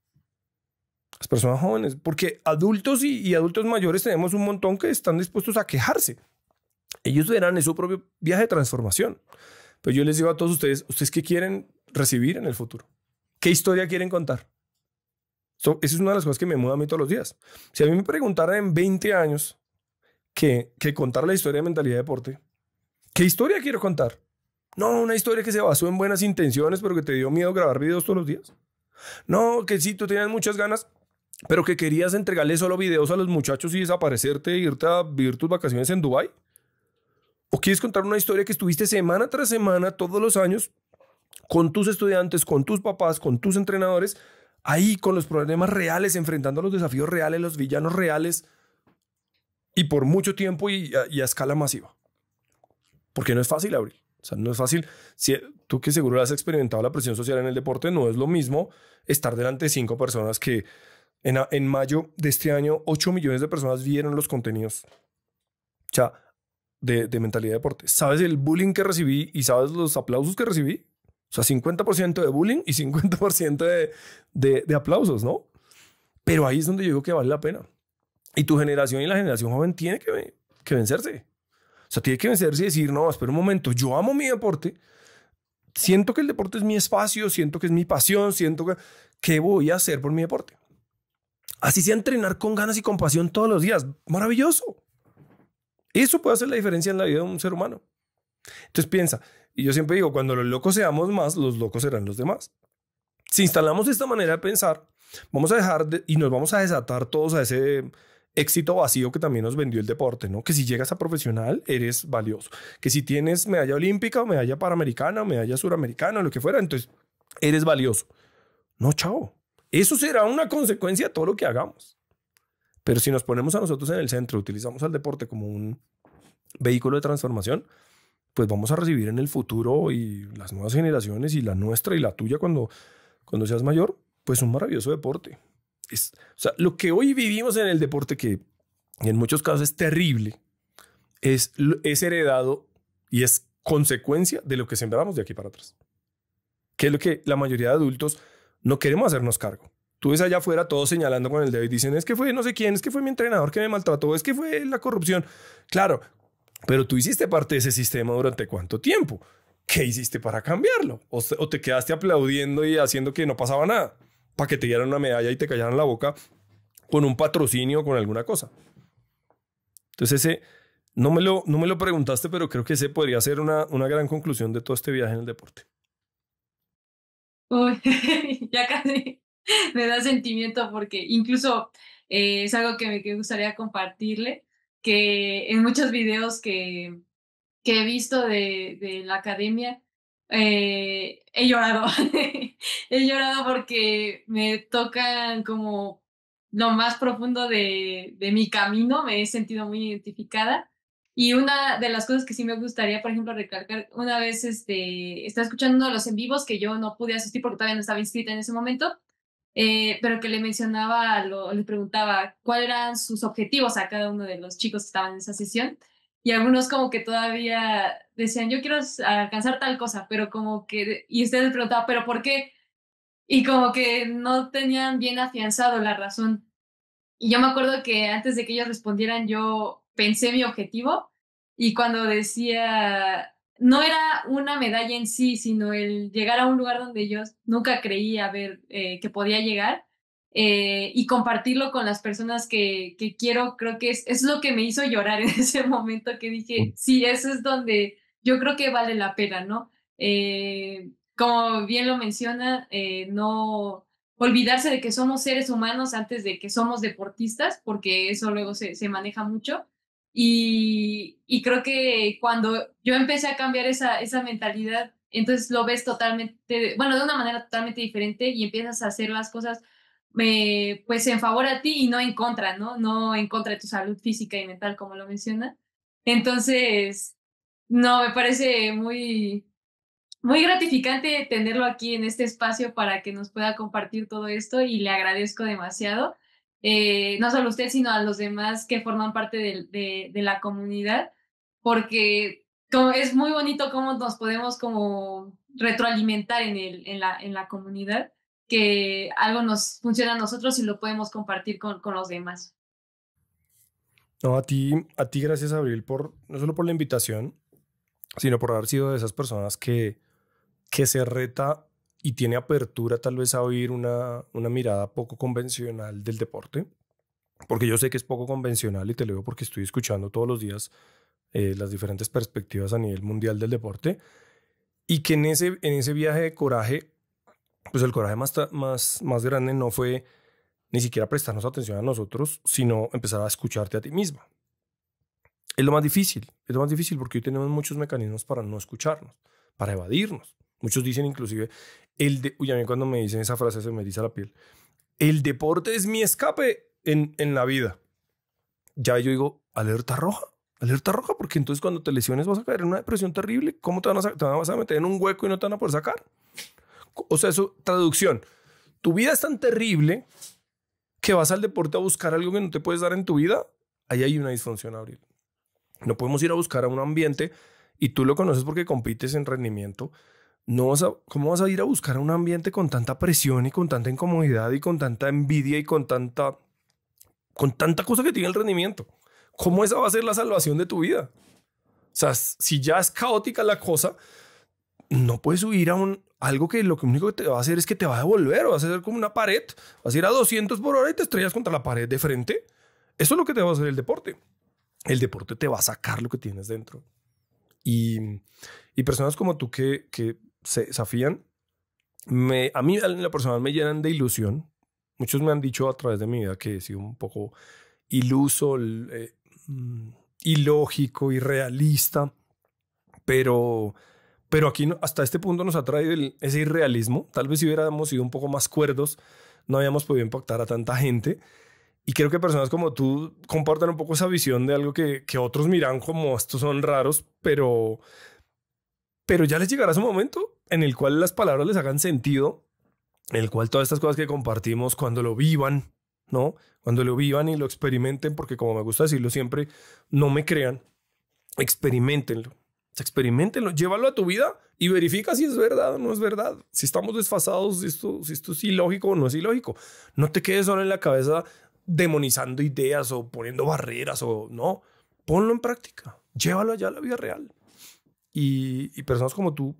B: Las personas jóvenes, porque adultos y adultos mayores tenemos un montón que están dispuestos a quejarse. Ellos verán en su propio viaje de transformación. Pero yo les digo a todos ¿ustedes qué quieren recibir en el futuro? ¿Qué historia quieren contar? Esa es una de las cosas que me mueve a mí todos los días. Si a mí me preguntaran en 20 años que contar la historia de mentalidad de deporte, ¿qué historia quiero contar? No, una historia que se basó en buenas intenciones, pero que te dio miedo grabar videos todos los días. No, que sí, tú tenías muchas ganas, pero que querías entregarle solo videos a los muchachos y desaparecerte e irte a vivir tus vacaciones en Dubái. ¿O quieres contar una historia que estuviste semana tras semana, todos los años, con tus estudiantes, con tus papás, con tus entrenadores, ahí con los problemas reales, enfrentando los desafíos reales, los villanos reales, y por mucho tiempo y a escala masiva. Porque no es fácil, Abril. O sea, no es fácil. Si, tú que seguro has experimentado la presión social en el deporte, no es lo mismo estar delante de 5 personas que en mayo de este año 8 millones de personas vieron los contenidos. O sea, de mentalidad de deporte. ¿Sabes el bullying que recibí y sabes los aplausos que recibí? O sea, 50% de bullying y 50% de aplausos, ¿no? Pero ahí es donde yo digo que vale la pena. Y tu generación y la generación joven tiene que vencerse. O sea, tiene que vencerse y decir, no, espera un momento, yo amo mi deporte, siento que el deporte es mi espacio, siento que es mi pasión, siento que... ¿Qué voy a hacer por mi deporte? Así sea entrenar con ganas y con pasión todos los días. Maravilloso. Eso puede hacer la diferencia en la vida de un ser humano. Entonces piensa, y yo siempre digo, cuando los locos seamos más, los locos serán los demás. Si instalamos esta manera de pensar, vamos a dejar y nos vamos a desatar todos a ese éxito vacío que también nos vendió el deporte, ¿no? Que si llegas a profesional, eres valioso. Que si tienes medalla olímpica, o medalla panamericana, o medalla suramericana, o lo que fuera, entonces eres valioso. No, chao. Eso será una consecuencia de todo lo que hagamos. Pero si nos ponemos a nosotros en el centro, utilizamos al deporte como un vehículo de transformación, pues vamos a recibir en el futuro y las nuevas generaciones y la nuestra y la tuya cuando seas mayor, pues un maravilloso deporte. O sea, lo que hoy vivimos en el deporte, que en muchos casos es terrible, es heredado y es consecuencia de lo que sembramos de aquí para atrás. Que es lo que la mayoría de adultos no queremos hacernos cargo. Tú ves allá afuera todos señalando con el dedo y dicen, es que fue no sé quién, es que fue mi entrenador que me maltrató, es que fue la corrupción. Claro, pero tú hiciste parte de ese sistema durante ¿cuánto tiempo? ¿Qué hiciste para cambiarlo? ¿O te quedaste aplaudiendo y haciendo que no pasaba nada? Para que te dieran una medalla y te callaran la boca con un patrocinio o con alguna cosa. Entonces ese, no me lo preguntaste, pero creo que ese podría ser una gran conclusión de todo este viaje en el deporte.
A: Uy, ya casi me da sentimiento porque incluso es algo que me gustaría compartirle, que en muchos videos que he visto de la academia, he llorado. He llorado porque me tocan como lo más profundo de mi camino, me he sentido muy identificada. Y una de las cosas que sí me gustaría, por ejemplo, recalcar, una vez estaba escuchando uno de los en vivos que yo no pude asistir porque todavía no estaba inscrita en ese momento, pero que le mencionaba, le preguntaba cuáles eran sus objetivos a cada uno de los chicos que estaban en esa sesión. Y algunos como que todavía decían, yo quiero alcanzar tal cosa, pero como que, y ustedes les preguntaban, ¿pero por qué? Y como que no tenían bien afianzado la razón. Y yo me acuerdo que antes de que ellos respondieran, yo pensé mi objetivo y cuando decía, no era una medalla en sí, sino el llegar a un lugar donde yo nunca creía ver que podía llegar y compartirlo con las personas que quiero, creo que es lo que me hizo llorar en ese momento que dije, sí, eso es donde yo creo que vale la pena, ¿no? Como bien lo menciona, no olvidarse de que somos seres humanos antes de que somos deportistas, porque eso luego se maneja mucho. Y creo que cuando yo empecé a cambiar esa mentalidad, entonces lo ves totalmente, bueno, de una manera totalmente diferente y empiezas a hacer las cosas pues en favor a ti y no en contra, ¿no? No en contra de tu salud física y mental, como lo menciona. Entonces, no, me parece muy gratificante tenerlo aquí en este espacio para que nos pueda compartir todo esto y le agradezco demasiado, no solo a usted, sino a los demás que forman parte de la comunidad, porque como, es muy bonito cómo nos podemos como retroalimentar en la comunidad, que algo nos funciona a nosotros y lo podemos compartir con los demás.
B: No, a ti gracias, Abril, no solo por la invitación, sino por haber sido de esas personas que se reta y tiene apertura tal vez a oír una mirada poco convencional del deporte, porque yo sé que es poco convencional y te lo digo porque estoy escuchando todos los días las diferentes perspectivas a nivel mundial del deporte, y que en ese viaje de coraje, pues el coraje más grande no fue ni siquiera prestarnos atención a nosotros, sino empezar a escucharte a ti misma. Es lo más difícil porque hoy tenemos muchos mecanismos para no escucharnos, para evadirnos. Muchos dicen inclusive, uy, a mí cuando me dicen esa frase se me eriza la piel. El deporte es mi escape en la vida. Ya yo digo, alerta roja, porque entonces cuando te lesiones vas a caer en una depresión terrible. ¿Cómo te vas a meter en un hueco y no te van a poder sacar? O sea, eso, traducción. Tu vida es tan terrible que vas al deporte a buscar algo que no te puedes dar en tu vida. Ahí hay una disfunción, Abril. No podemos ir a buscar a un ambiente, y tú lo conoces porque compites en rendimiento. ¿Cómo vas a ir a buscar a un ambiente con tanta presión y con tanta incomodidad y con tanta envidia y con tanta cosa que tiene el rendimiento? ¿Cómo esa va a ser la salvación de tu vida? O sea, si ya es caótica la cosa, no puedes subir a algo que lo único que te va a hacer es que te va a devolver, o vas a hacer como una pared, vas a ir a 200 por hora y te estrellas contra la pared de frente. Eso es lo que te va a hacer el deporte. El deporte te va a sacar lo que tienes dentro. Y personas como tú que se desafían, a mí en lo personal me llenan de ilusión. Muchos me han dicho a través de mi vida que he sido un poco iluso, ilógico, irrealista, pero aquí hasta este punto nos ha traído ese irrealismo. Tal vez si hubiéramos sido un poco más cuerdos, no habíamos podido impactar a tanta gente. Y creo que personas como tú comparten un poco esa visión de algo que otros miran como estos son raros, pero ya les llegará su momento en el cual las palabras les hagan sentido, en el cual todas estas cosas que compartimos, cuando lo vivan, ¿no? Cuando lo vivan y lo experimenten, porque como me gusta decirlo siempre, no me crean, experimentenlo, llévalo a tu vida y verifica si es verdad o no es verdad, si estamos desfasados, si esto es ilógico o no es ilógico. No te quedes solo en la cabeza demonizando ideas o poniendo barreras o no, ponlo en práctica, llévalo allá a la vida real. Y personas como tú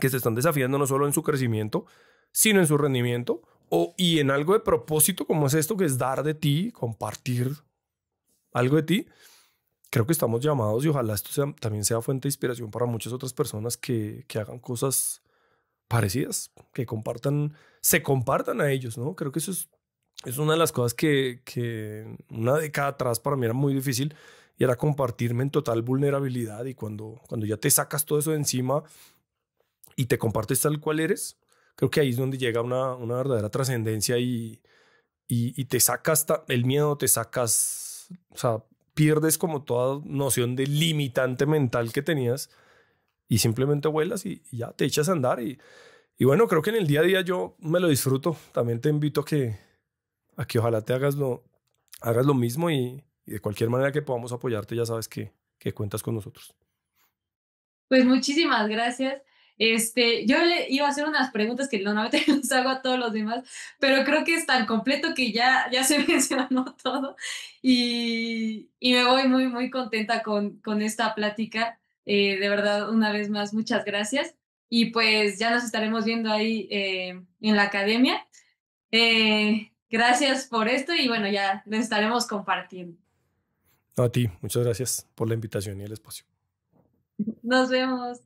B: que se están desafiando no solo en su crecimiento, sino en su rendimiento y en algo de propósito como es esto, que es dar de ti, compartir algo de ti. Creo que estamos llamados y ojalá esto también sea fuente de inspiración para muchas otras personas que hagan cosas parecidas, se compartan a ellos, ¿no? Creo que eso es una de las cosas que una década atrás para mí era muy difícil, y era compartirme en total vulnerabilidad. Y cuando ya te sacas todo eso de encima y te compartes tal cual eres, creo que ahí es donde llega una verdadera trascendencia y te sacas el miedo, te sacas, o sea, pierdes como toda noción de limitante mental que tenías y simplemente vuelas y ya te echas a andar. Y bueno, creo que en el día a día yo me lo disfruto. También te invito a que ojalá te hagas lo mismo, y de cualquier manera que podamos apoyarte, ya sabes que cuentas con nosotros.
A: Pues muchísimas gracias. Yo le iba a hacer unas preguntas que normalmente les hago a todos los demás, pero creo que es tan completo que ya se mencionó todo, y me voy muy, muy contenta con esta plática. De verdad, una vez más, muchas gracias. Y pues ya nos estaremos viendo ahí en la academia. Gracias por esto y bueno, ya les estaremos compartiendo.
B: A ti, muchas gracias por la invitación y el espacio.
A: Nos vemos.